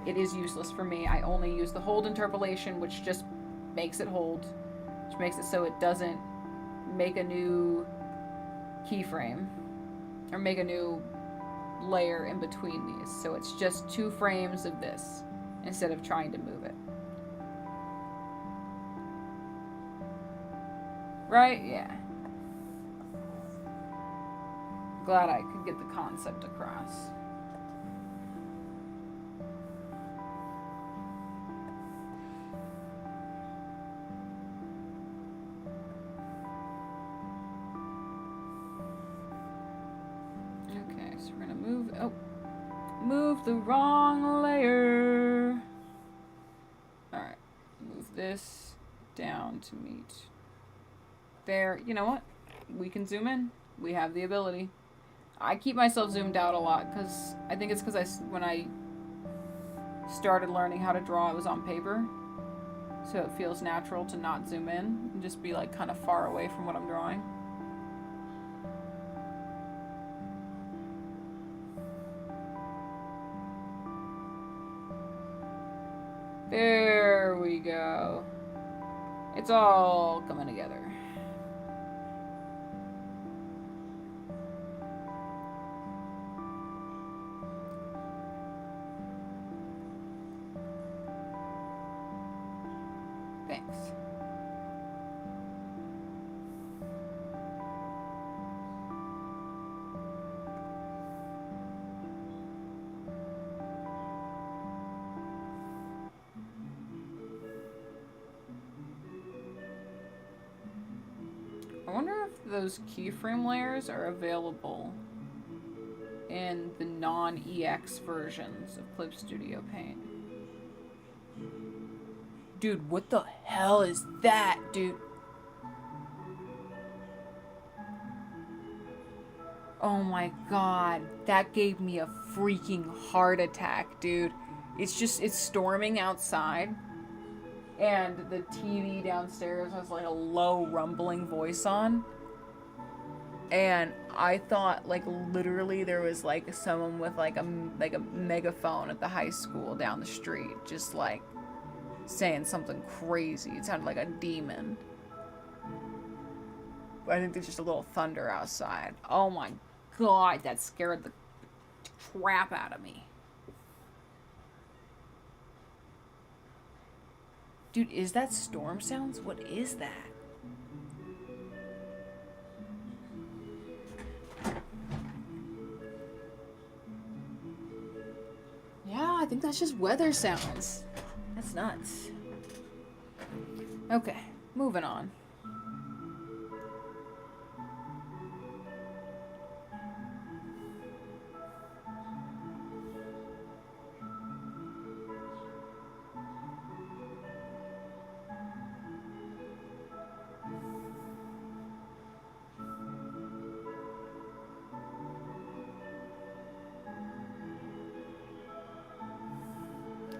it is useless for me. I only use the hold interpolation, which just makes it hold, which makes it so it doesn't make a new keyframe or make a new layer in between these. So it's just 2 frames of this instead of trying to move it. Right? Yeah. Glad I could get the concept across. Okay, so we're gonna move the wrong layer. Alright, move this down to meet there. You know what? We can zoom in. We have the ability. I keep myself zoomed out a lot because I think it's because when I started learning how to draw, it was on paper. So it feels natural to not zoom in and just be like kind of far away from what I'm drawing. There we go. It's all coming together. Thanks. I wonder if those keyframe layers are available in the non-EX versions of Clip Studio Paint. Dude, what the hell is that, dude? Oh my god, that gave me a freaking heart attack, dude. It's storming outside, and the TV downstairs has like a low rumbling voice on. And I thought, like, literally there was like someone with like a megaphone at the high school down the street, just like saying something crazy. It sounded like a demon. But I think there's just a little thunder outside. Oh my god, that scared the crap out of me. Dude, is that storm sounds? What is that? Yeah, I think that's just weather sounds. That's nuts. Okay, moving on.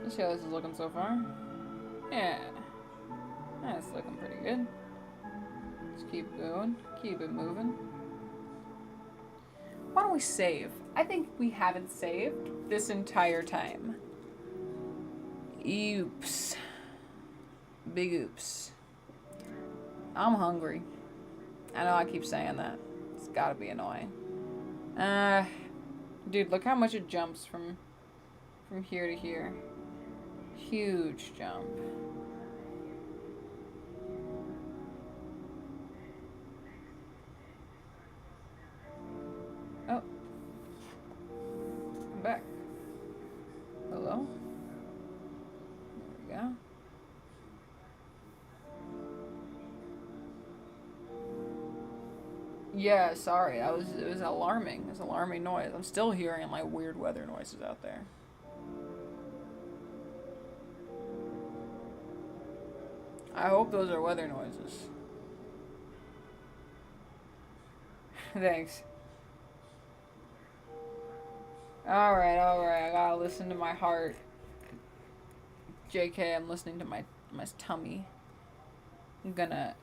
Let's see how this is looking so far. Yeah. That's looking pretty good. Let's keep going. Keep it moving. Why don't we save? I think we haven't saved this entire time. Oops. Big oops. I'm hungry. I know I keep saying that. It's gotta be annoying. Dude, look how much it jumps from here to here. Huge jump. Oh, I'm back. Hello? There we go. Yeah, sorry. It was alarming. It was an alarming noise. I'm still hearing like weird weather noises out there. I hope those are weather noises. Thanks. Alright, alright. I gotta listen to my heart. JK, I'm listening to my tummy. I'm gonna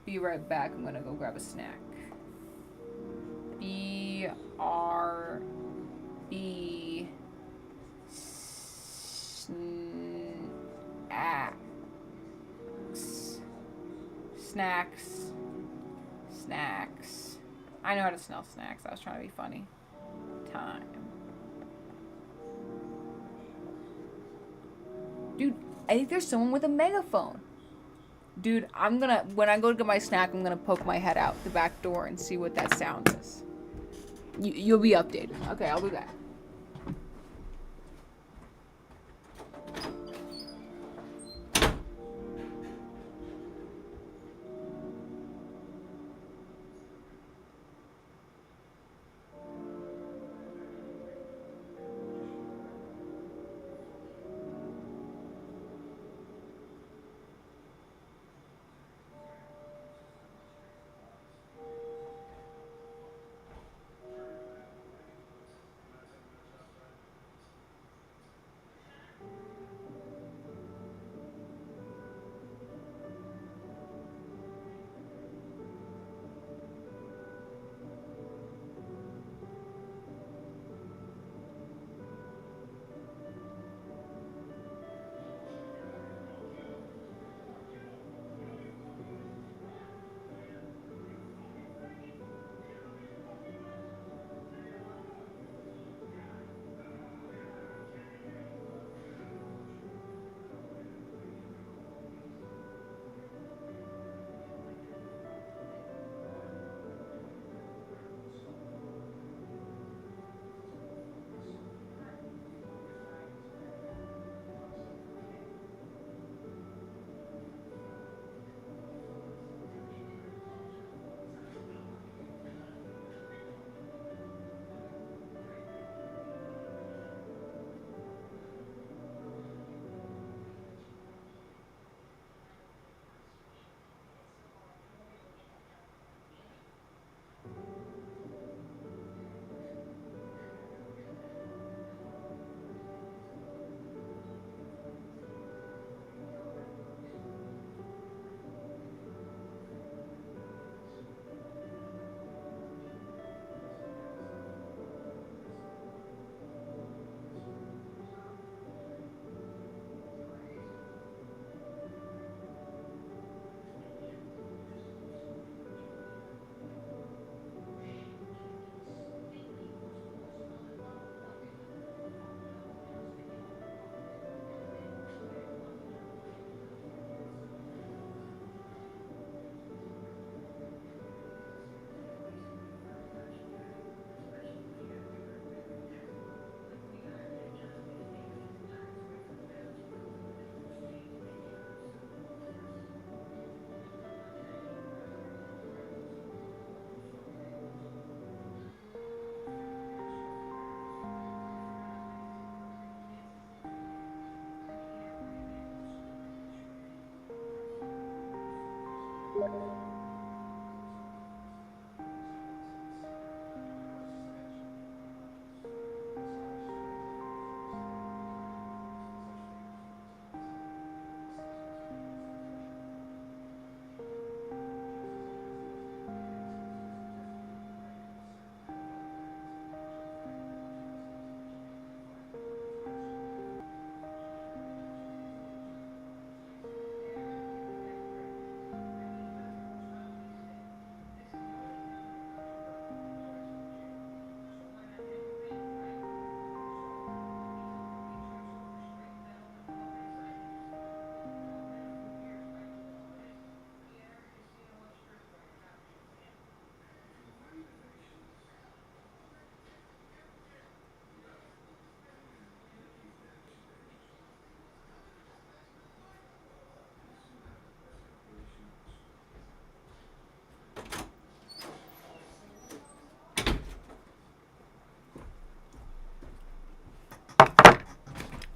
be right back. I'm gonna go grab a snack. BRB snacks. Snacks. I know how to smell snacks. I was trying to be funny. Time. Dude, I think there's someone with a megaphone. Dude, when I go to get my snack, I'm gonna poke my head out the back door and see what that sound is. You'll be updated. Okay, I'll be back.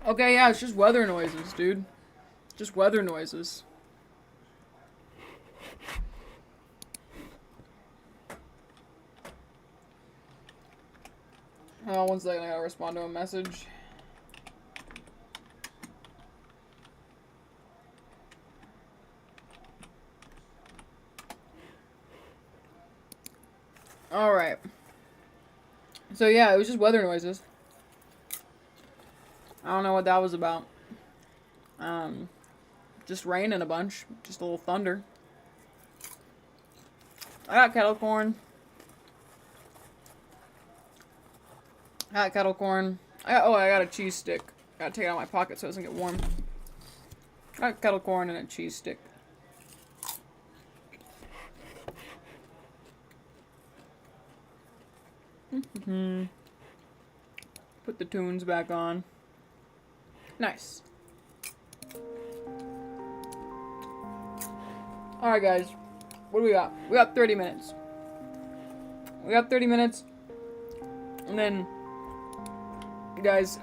Okay, yeah, it's just weather noises, dude. Just weather noises. Oh, 1 second, I gotta respond to a message. Alright. So yeah, it was just weather noises. I don't know what that was about. Just raining a bunch. Just a little thunder. I got kettle corn. I got a cheese stick. Gotta take it out of my pocket so it doesn't get warm. I got kettle corn and a cheese stick. Put the tunes back on. Nice. Alright, guys. What do we got? We got 30 minutes. And then, guys,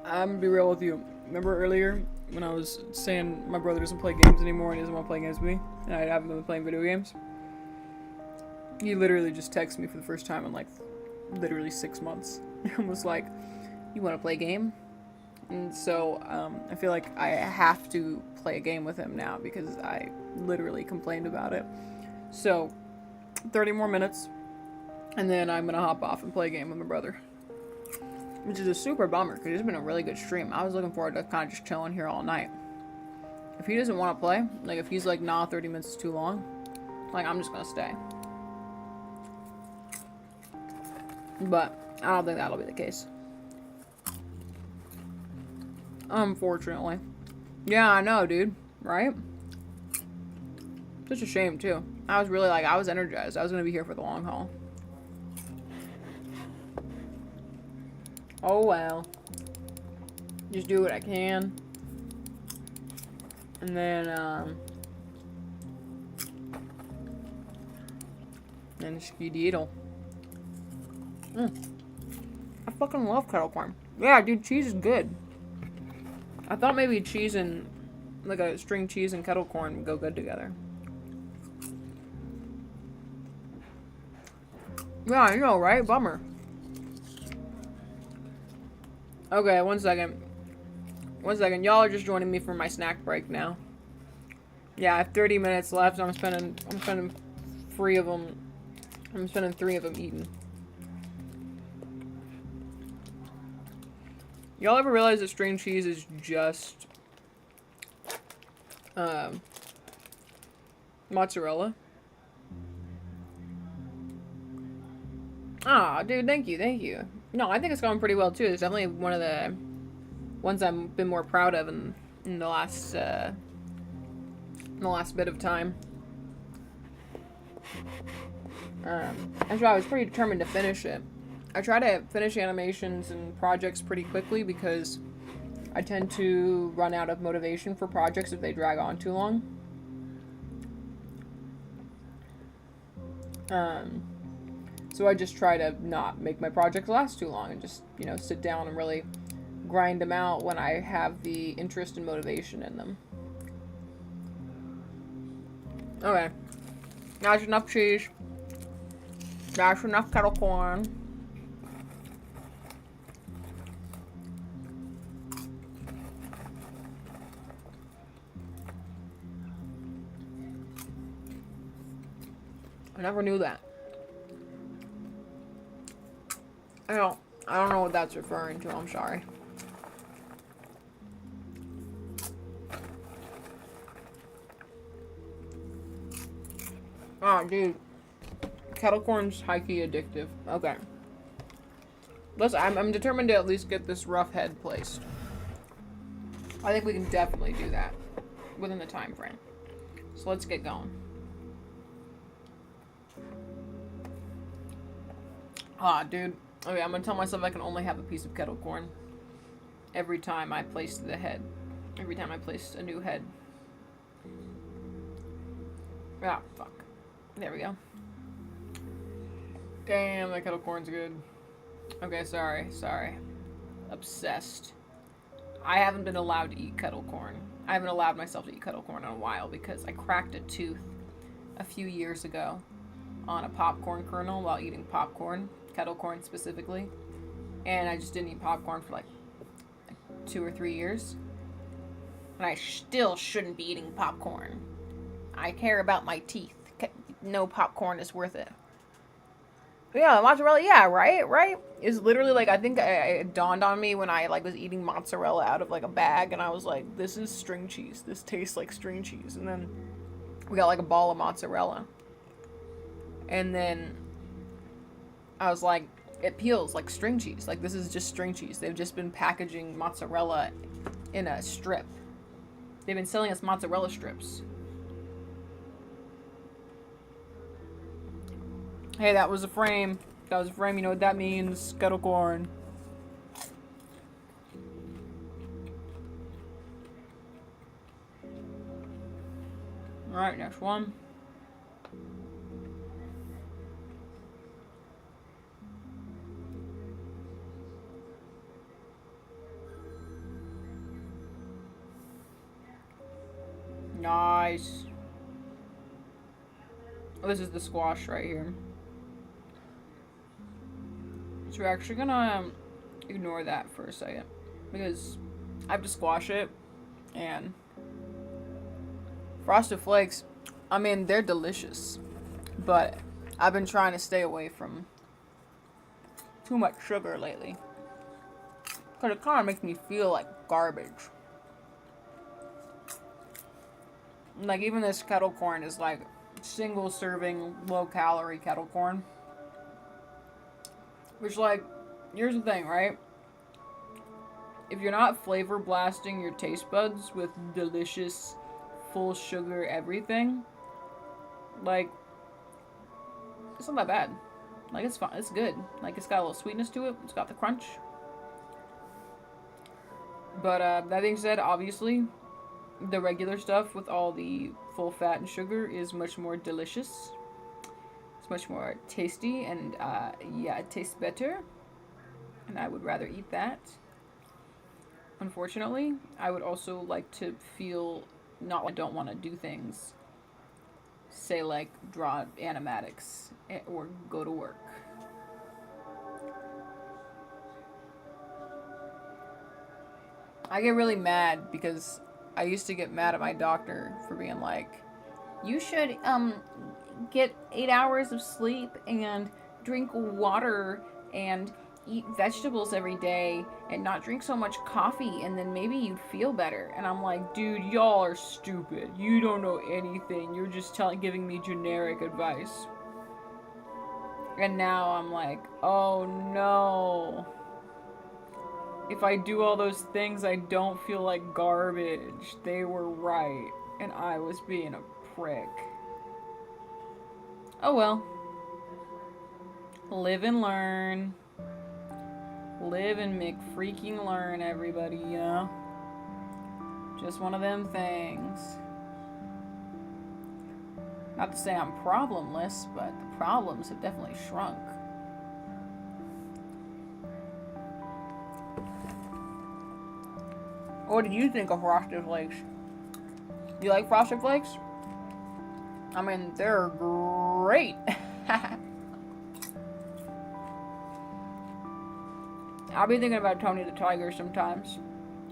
I'm gonna be real with you. Remember earlier when I was saying my brother doesn't play games anymore and he doesn't want to play games with me? And I haven't been playing video games? He literally just texted me for the first time in like literally 6 months. And was like, you want to play a game? And so I feel like I have to play a game with him now because I literally complained about it. So 30 more minutes and then I'm gonna hop off and play a game with my brother, which is a super bummer because it's been a really good stream. I was looking forward to kind of just chilling here all night. If he doesn't want to play, like if he's like, nah, 30 minutes is too long, like I'm just gonna stay. But I don't think that'll be the case. Unfortunately. Yeah, I know, dude. Right? Such a shame, too. I was energized. I was gonna be here for the long haul. Oh, well. Just do what I can. And then, skedaddle. I fucking love kettle corn. Yeah, dude, cheese is good. I thought maybe cheese and, like a string cheese and kettle corn would go good together. Yeah, I know, right? Bummer. Okay, 1 second. 1 second. Y'all are just joining me for my snack break now. Yeah, I have 30 minutes left. I'm spending 3 of them. I'm spending 3 of them eating. Y'all ever realize that string cheese is just mozzarella? Ah, dude, thank you. No, I think it's going pretty well too. It's definitely one of the ones I've been more proud of in the last bit of time. Actually, I was pretty determined to finish it. I try to finish animations and projects pretty quickly because I tend to run out of motivation for projects if they drag on too long. So I just try to not make my projects last too long and just, you know, sit down and really grind them out when I have the interest and motivation in them. Okay. That's enough cheese. That's enough kettle corn. I never knew that. I don't know what that's referring to. I'm sorry. Oh, dude. Kettle corn's high-key addictive. Okay. I'm determined to at least get this rough head placed. I think we can definitely do that within the time frame. So let's get going. Ah, dude. Okay, I'm gonna tell myself I can only have a piece of kettle corn every time I place the head. Every time I place a new head. Ah, fuck. There we go. Damn, that kettle corn's good. Okay, sorry. Obsessed. I haven't been allowed to eat kettle corn. I haven't allowed myself to eat kettle corn in a while because I cracked a tooth a few years ago on a popcorn kernel while eating popcorn, kettle corn specifically. And I just didn't eat popcorn for like 2 or 3 years. And I still shouldn't be eating popcorn. I care about my teeth. No popcorn is worth it. But yeah, mozzarella, yeah, right? It's literally like, I think it dawned on me when I like was eating mozzarella out of like a bag, and I was like, this is string cheese. This tastes like string cheese. And then we got like a ball of mozzarella. And then I was like, it peels like string cheese. Like, this is just string cheese. They've just been packaging mozzarella in a strip. They've been selling us mozzarella strips. Hey, that was a frame. That was a frame. You know what that means. Kettle corn. Alright, next one. Nice. Oh, this is the squash right here. So we're actually gonna ignore that for a second because I have to squash it. And Frosted Flakes, I mean, they're delicious, but I've been trying to stay away from too much sugar lately because it kind of makes me feel like garbage. Like, even this kettle corn is like single serving, low calorie kettle corn. Which, like, here's the thing, right? If you're not flavor blasting your taste buds with delicious, full sugar everything, like, it's not that bad. Like, it's fine. It's good. Like, it's got a little sweetness to it. It's got the crunch. But, that being said, obviously, the regular stuff with all the full fat and sugar is much more delicious. It's much more tasty, and yeah, it tastes better, and I would rather eat that. Unfortunately, I would also like to feel not like I don't want to do things, say like draw animatics or go to work. I get really mad because I used to get mad at my doctor for being like, you should get 8 hours of sleep and drink water and eat vegetables every day and not drink so much coffee, and then maybe you'd feel better. And I'm like, dude, y'all are stupid. You don't know anything. You're just giving me generic advice. And now I'm like, oh no. If I do all those things, I don't feel like garbage. They were right, and I was being a prick. Oh well. Live and learn. Live and McFreaking learn, everybody, you know? Just one of them things. Not to say I'm problemless, but the problems have definitely shrunk. What do you think of Frosted Flakes? Do you like Frosted Flakes? I mean, they're great. I'll be thinking about Tony the Tiger sometimes.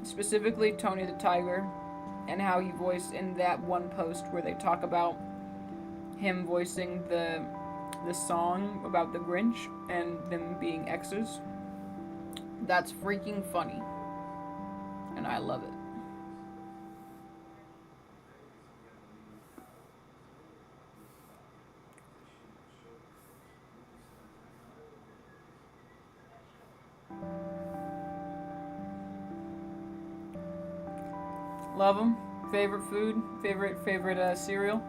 Specifically Tony the Tiger and how he voiced in that one post where they talk about him voicing the song about the Grinch and them being exes. That's freaking funny. And I love it. Love them. Favorite food? Favorite cereal?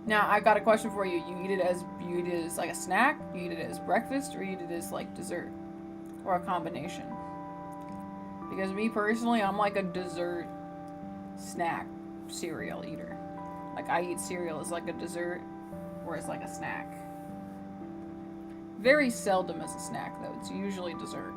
Now, I got a question for you. You eat it as like a snack? You eat it as breakfast? Or you eat it as like dessert? Or a combination? Because me personally, I'm like a dessert snack cereal eater. Like, I eat cereal as like a dessert or as like a snack. Very seldom as a snack, though. It's usually dessert.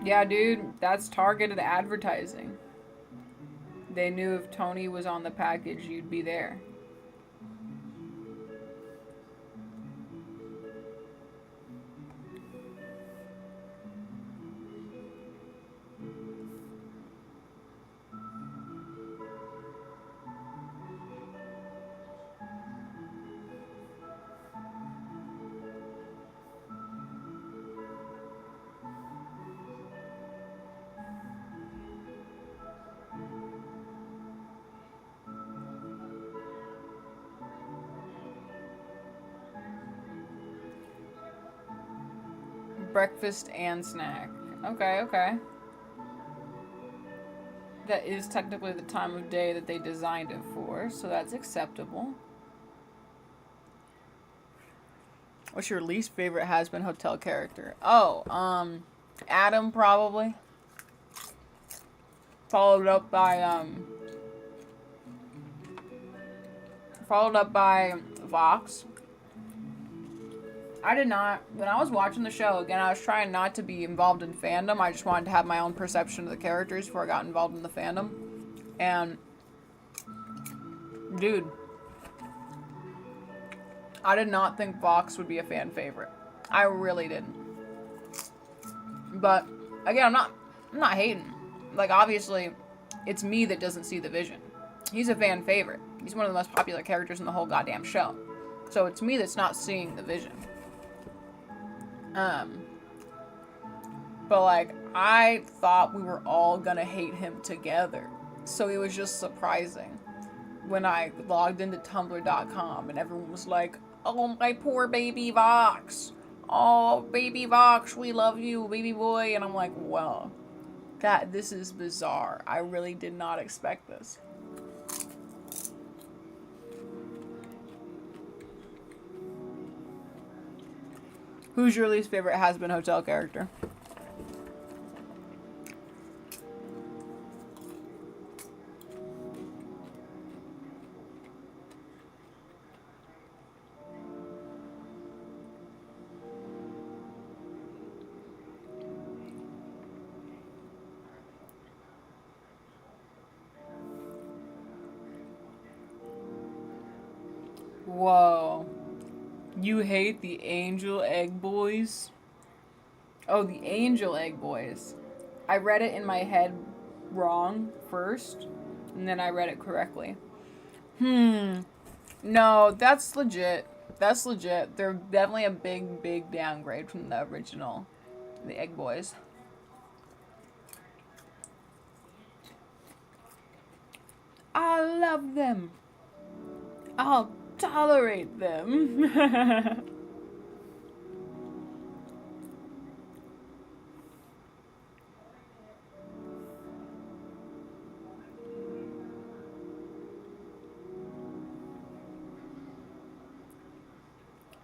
Yeah, dude, that's targeted advertising. They knew if Tony was on the package, you'd be there. Breakfast and snack. Okay, okay. That is technically the time of day that they designed it for, so that's acceptable. What's your least favorite Has-Been Hotel character? Oh, Adam probably. Followed up by Vox. I did not, when I was watching the show, again, I was trying not to be involved in fandom. I just wanted to have my own perception of the characters before I got involved in the fandom. And, dude, I did not think Vox would be a fan favorite. I really didn't. But, again, I'm not hating. Like, obviously, it's me that doesn't see the vision. He's a fan favorite. He's one of the most popular characters in the whole goddamn show. So it's me that's not seeing the vision. But like, I thought we were all gonna hate him together. So it was just surprising when I logged into Tumblr.com and everyone was like, oh, my poor baby Vox. Oh, baby Vox, we love you, baby boy. And I'm like, well, this is bizarre. I really did not expect this. Who's your least favorite Has-Been Hotel character? Whoa. You hate the Angel Egg Boys? Oh, the Angel Egg Boys. I read it in my head wrong first, and then I read it correctly. No, that's legit. That's legit. They're definitely a big, big downgrade from the original, the Egg Boys. I love them. I'll tolerate them.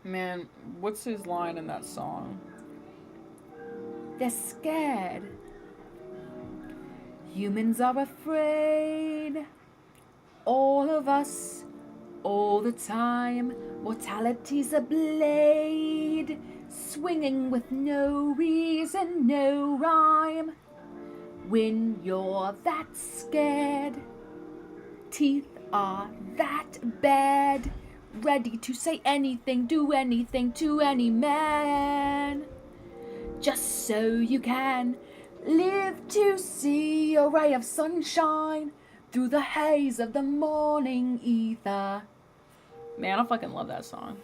Man, what's his line in that song? They're scared. Humans are afraid. All of us, all the time. Mortality's a blade, swinging with no reason, no rhyme. When you're that scared, teeth are that bad, ready to say anything, do anything to any man, just so you can live to see a ray of sunshine through the haze of the morning ether. Man, I fucking love that song.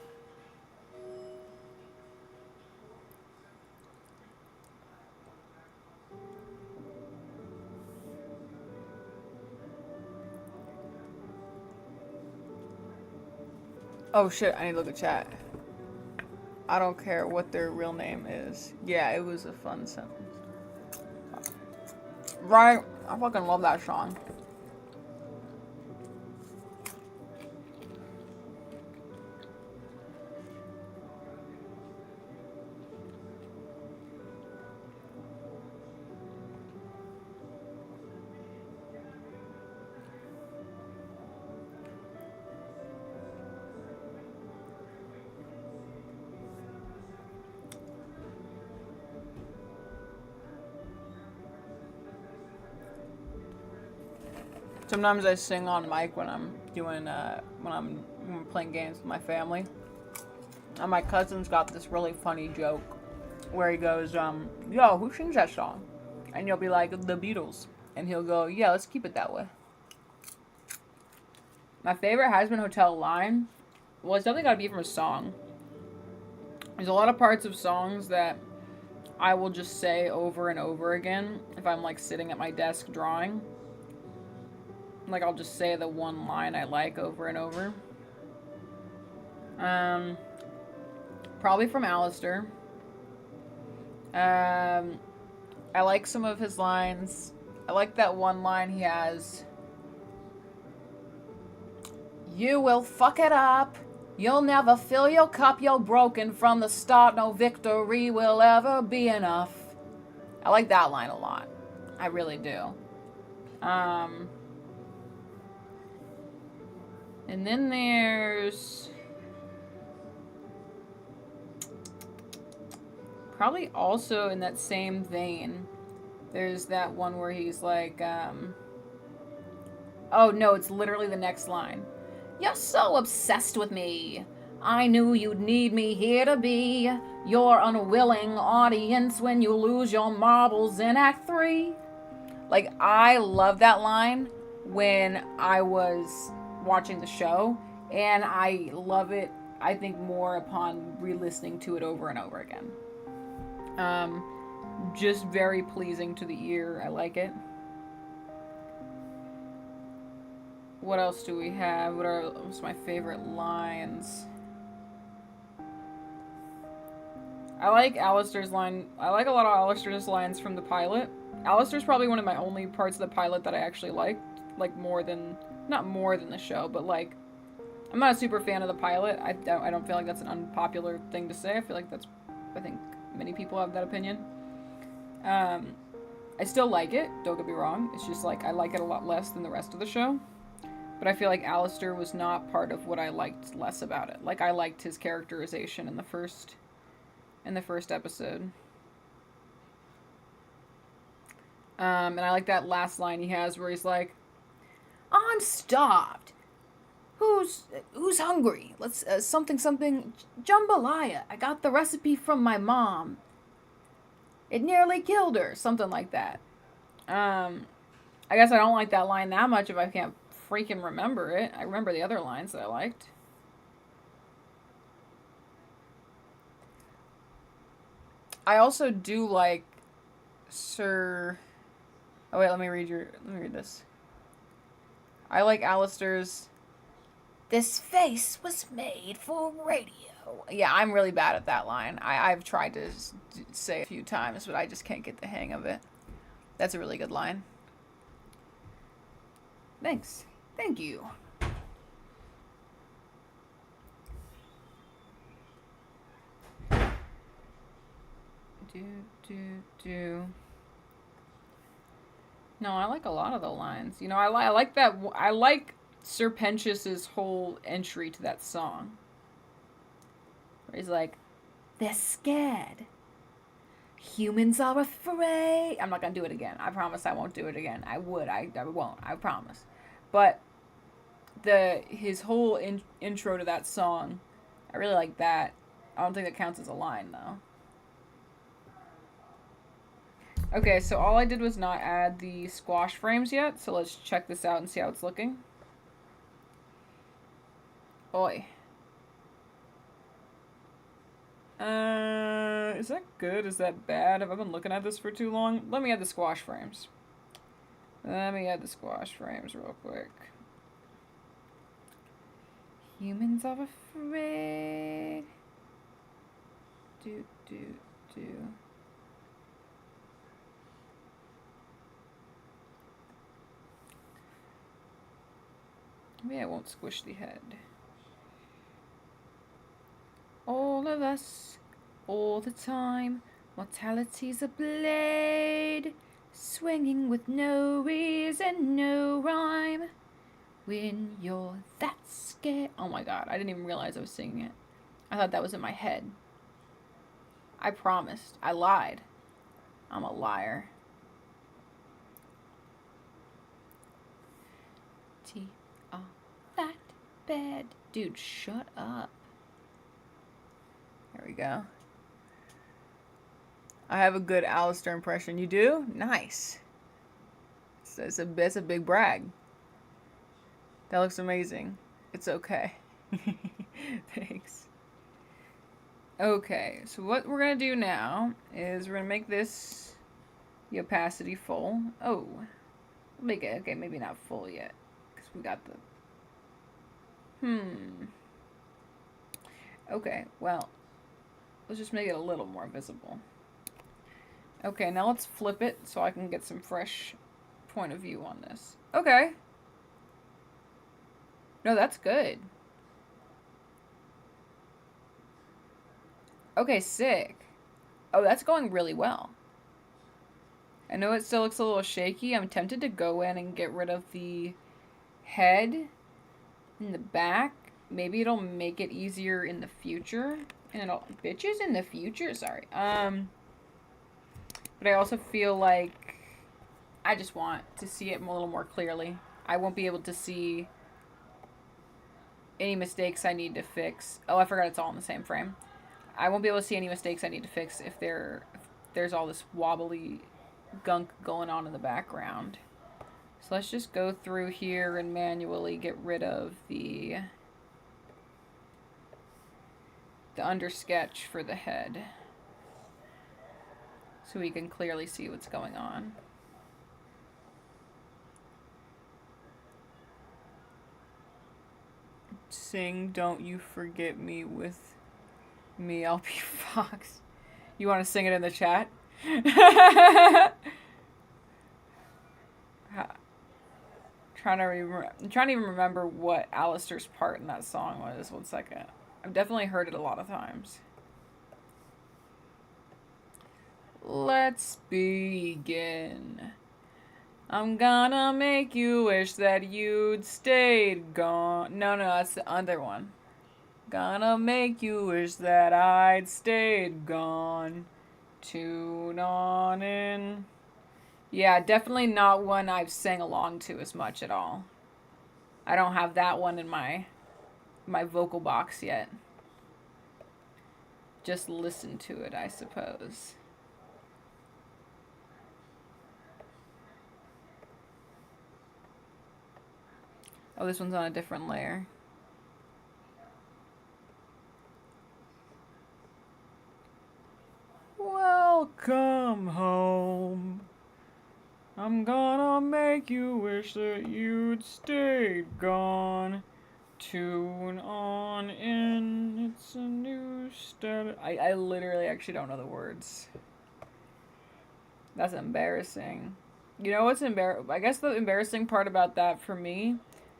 Oh shit, I need to look at chat. I don't care what their real name is. Yeah, it was a fun sentence. Right? I fucking love that song. Sometimes I sing on mic when I'm doing, when I'm playing games with my family. And my cousin's got this really funny joke where he goes, yo, who sings that song? And you'll be like, the Beatles. And he'll go, yeah, let's keep it that way. My favorite Heisman Hotel line, well, it's definitely gotta be from a song. There's a lot of parts of songs that I will just say over and over again if I'm like sitting at my desk drawing. Like I'll just say the one line I like over and over. Probably from Alastor. I like some of his lines. I like that one line he has. You will fuck it up. You'll never fill your cup. You're broken from the start. No victory will ever be enough. I like that line a lot. I really do. And then there's probably also in that same vein, there's that one where he's like, oh no, it's literally the next line. You're so obsessed with me. I knew you'd need me here to be your unwilling audience when you lose your marbles in Act 3. Like, I love that line when I was watching the show, and I love it, I think, more upon re-listening to it over and over again. Just very pleasing to the ear. I like it. What else do we have? What's my favorite lines? I like Alastor's line. I like a lot of Alastor's lines from the pilot. Alastor's probably one of my only parts of the pilot that I actually liked. Like, not more than the show, but like, I'm not a super fan of the pilot. I don't feel like that's an unpopular thing to say. I think many people have that opinion. I still like it, don't get me wrong. It's just like, I like it a lot less than the rest of the show. But I feel like Alastor was not part of what I liked less about it. Like, I liked his characterization in the first episode. And I like that last line he has where he's like, I'm starved. Who's hungry? Let's, something, jambalaya. I got the recipe from my mom. It nearly killed her. Something like that. I guess I don't like that line that much if I can't freaking remember it. I remember the other lines that I liked. I also do like Sir... Oh wait, let me read this. I like Alastor's... This face was made for radio. Yeah, I'm really bad at that line. I've tried to say it a few times, but I just can't get the hang of it. That's a really good line. Thanks. Thank you. No, I like a lot of the lines. You know, I like that. I like Sir Pentius's whole entry to that song. Where he's like, they're scared. Humans are afraid. I'm not gonna do it again. I promise I won't do it again. I would. I won't. I promise. But his whole intro to that song, I really like that. I don't think that counts as a line though. Okay, so all I did was not add the squash frames yet, so let's check this out and see how it's looking. Oi. Is that good? Is that bad? Have I been looking at this for too long? Let me add the squash frames. Let me add the squash frames real quick. Humans are afraid. Do. Maybe I won't squish the head. All of us, all the time, mortality's a blade, swinging with no reason, no rhyme. When you're that scared. Oh my god, I didn't even realize I was singing it. I thought that was in my head. I promised. I lied. I'm a liar. bed. Dude, shut up. There we go. I have a good Alastor impression. You do? Nice. It's a big brag. That looks amazing. It's okay. Thanks. Okay, so what we're going to do now is we're going to make this the opacity full. Oh, make it, okay, maybe not full yet, because we got the, okay, well, let's just make it a little more visible. Okay, now let's flip it so I can get some fresh point of view on this. Okay. No, that's good. Okay, sick. Oh, that's going really well. I know it still looks a little shaky. I'm tempted to go in and get rid of the head in the back. Maybe it'll make it easier in the future. And it'll... Bitches in the future? Sorry. But I also feel like I just want to see it a little more clearly. I won't be able to see any mistakes I need to fix. Oh, I forgot it's all in the same frame. I won't be able to see any mistakes I need to fix if there's all this wobbly gunk going on in the background. So let's just go through here and manually get rid of the under sketch for the head, so we can clearly see what's going on. Sing Don't You Forget Me with Me, I'll Be Fox. You want to sing it in the chat? I'm trying to even remember what Alastor's part in that song was. 1 second. I've definitely heard it a lot of times. Let's begin. I'm gonna make you wish that you'd stayed gone. No, that's the other one. Gonna make you wish that I'd stayed gone. Tune on in. Yeah, definitely not one I've sang along to as much at all. I don't have that one in my vocal box yet. Just listen to it, I suppose. Oh, this one's on a different layer. Welcome home. I'm gonna make you wish that you'd stayed gone. Tune on in. It's a new start. I literally actually don't know the words. That's embarrassing. You know what's embarrassing? I guess the embarrassing part about that for me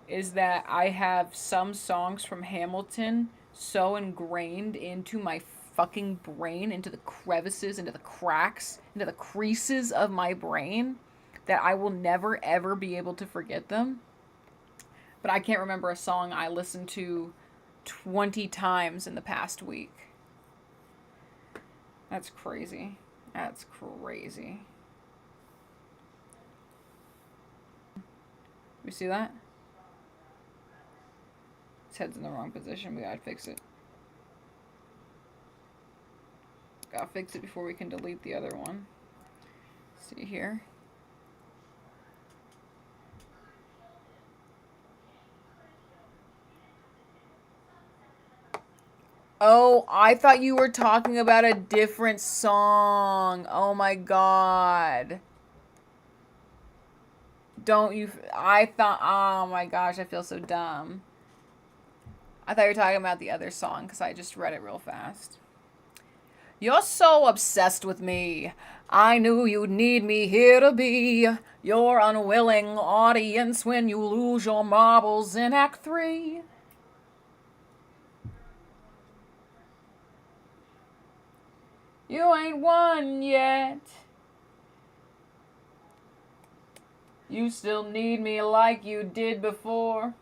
is that I have some songs from Hamilton so ingrained into my fucking brain, into the crevices, into the cracks, into the creases of my brain, that I will never ever be able to forget them. But I can't remember a song I listened to 20 times in the past week. That's crazy. That's crazy. You see that? His head's in the wrong position. We gotta fix it. Gotta fix it before we can delete the other one. See here. Oh, I thought you were talking about a different song. Oh my god. Don't you... I thought... Oh my gosh, I feel so dumb. I thought you were talking about the other song because I just read it real fast. You're so obsessed with me. I knew you'd need me here to be your unwilling audience when you lose your marbles in Act 3. You ain't won yet. You still need me like you did before.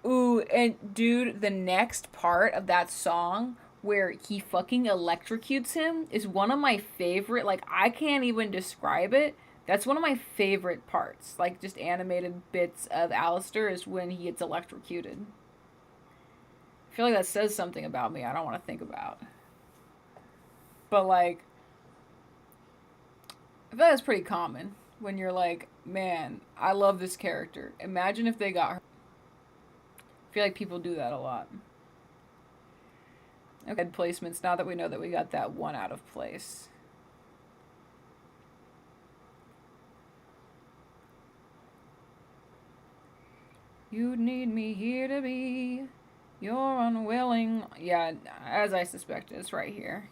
Ooh, and dude, the next part of that song where he fucking electrocutes him is one of my favorite. Like, I can't even describe it, That's one of my favorite parts, like just animated bits of Alastor, is when he gets electrocuted. I feel like that says something about me I don't want to think about. But like, I feel like that's pretty common when you're like, man, I love this character. Imagine if they got her. I feel like people do that a lot. Okay, placements now that we know that we got that one out of place. You'd need me here to be. You're unwilling. Yeah, as I suspected, it's right here.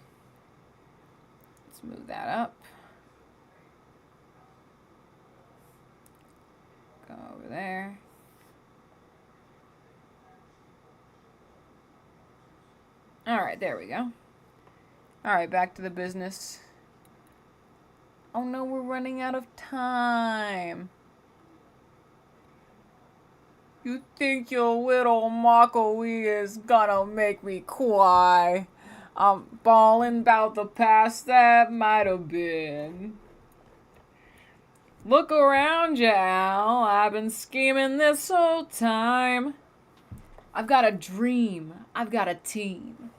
Let's move that up. Go over there. Alright, there we go. Alright, back to the business. Oh no, we're running out of time. You think your little mockery is gonna make me cry? I'm bawling about the past that might have been. Look around you, Al. I've been scheming this whole time. I've got a dream. I've got a team.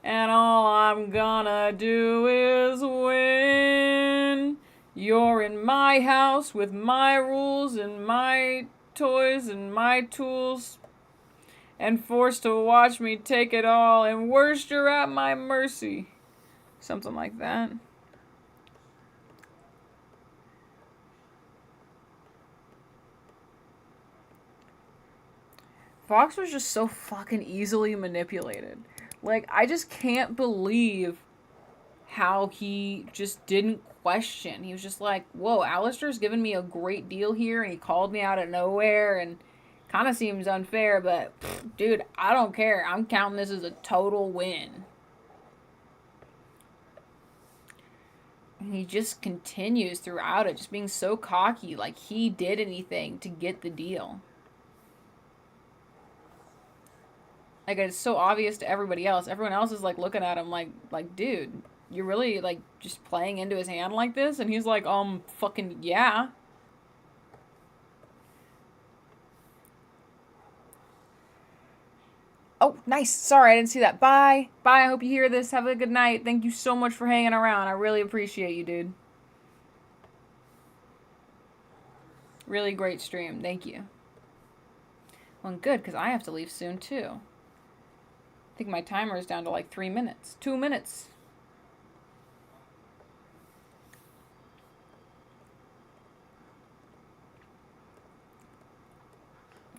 And all I'm gonna do is win. You're in my house with my rules and my toys and my tools, and forced to watch me take it all, and worst, you're at my mercy. Something like that. Fox was just so fucking easily manipulated. Like, I just can't believe how he just didn't question. He was just like, whoa, Alastor's given me a great deal here, and he called me out of nowhere, and kind of seems unfair, but dude, I don't care. I'm counting this as a total win. And he just continues throughout it, just being so cocky, like he did anything to get the deal. Like, it's so obvious to everybody else. Everyone else is like looking at him like, dude, you're really like just playing into his hand like this? And he's like, fucking yeah. Oh, nice. Sorry, I didn't see that. Bye. Bye. I hope you hear this. Have a good night. Thank you so much for hanging around. I really appreciate you, dude. Really great stream. Thank you. Well, good, because I have to leave soon, too. I think my timer is down to like 3 minutes. 2 minutes.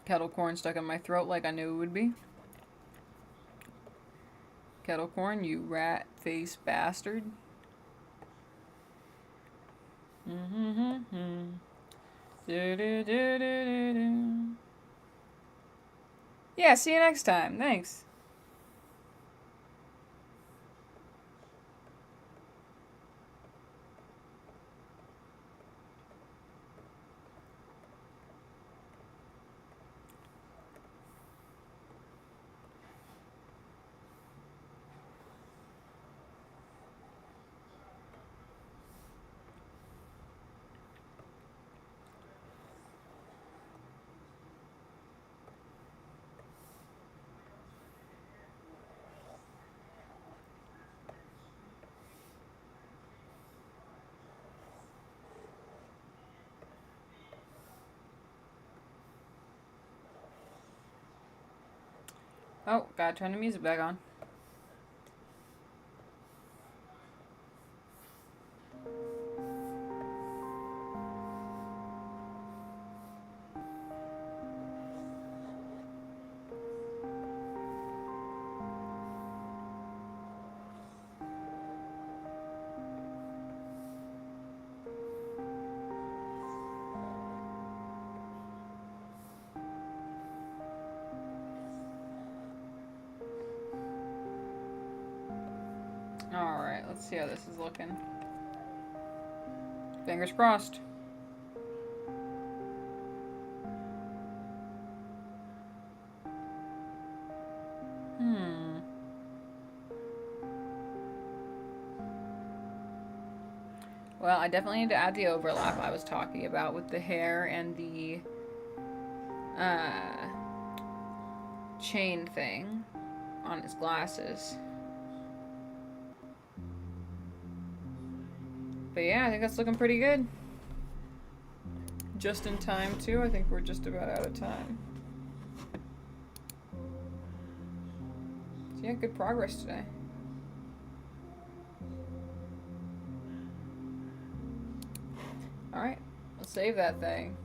Kettle corn stuck in my throat like I knew it would be. Kettle corn, you rat-faced bastard. Yeah, see you next time. Thanks. Oh, gotta turn the music back on. Alright, let's see how this is looking. Fingers crossed. Well, I definitely need to add the overlap I was talking about with the hair and the chain thing on his glasses. But yeah, I think that's looking pretty good. Just in time, too. I think we're just about out of time. So yeah, good progress today. Alright, let's save that thing.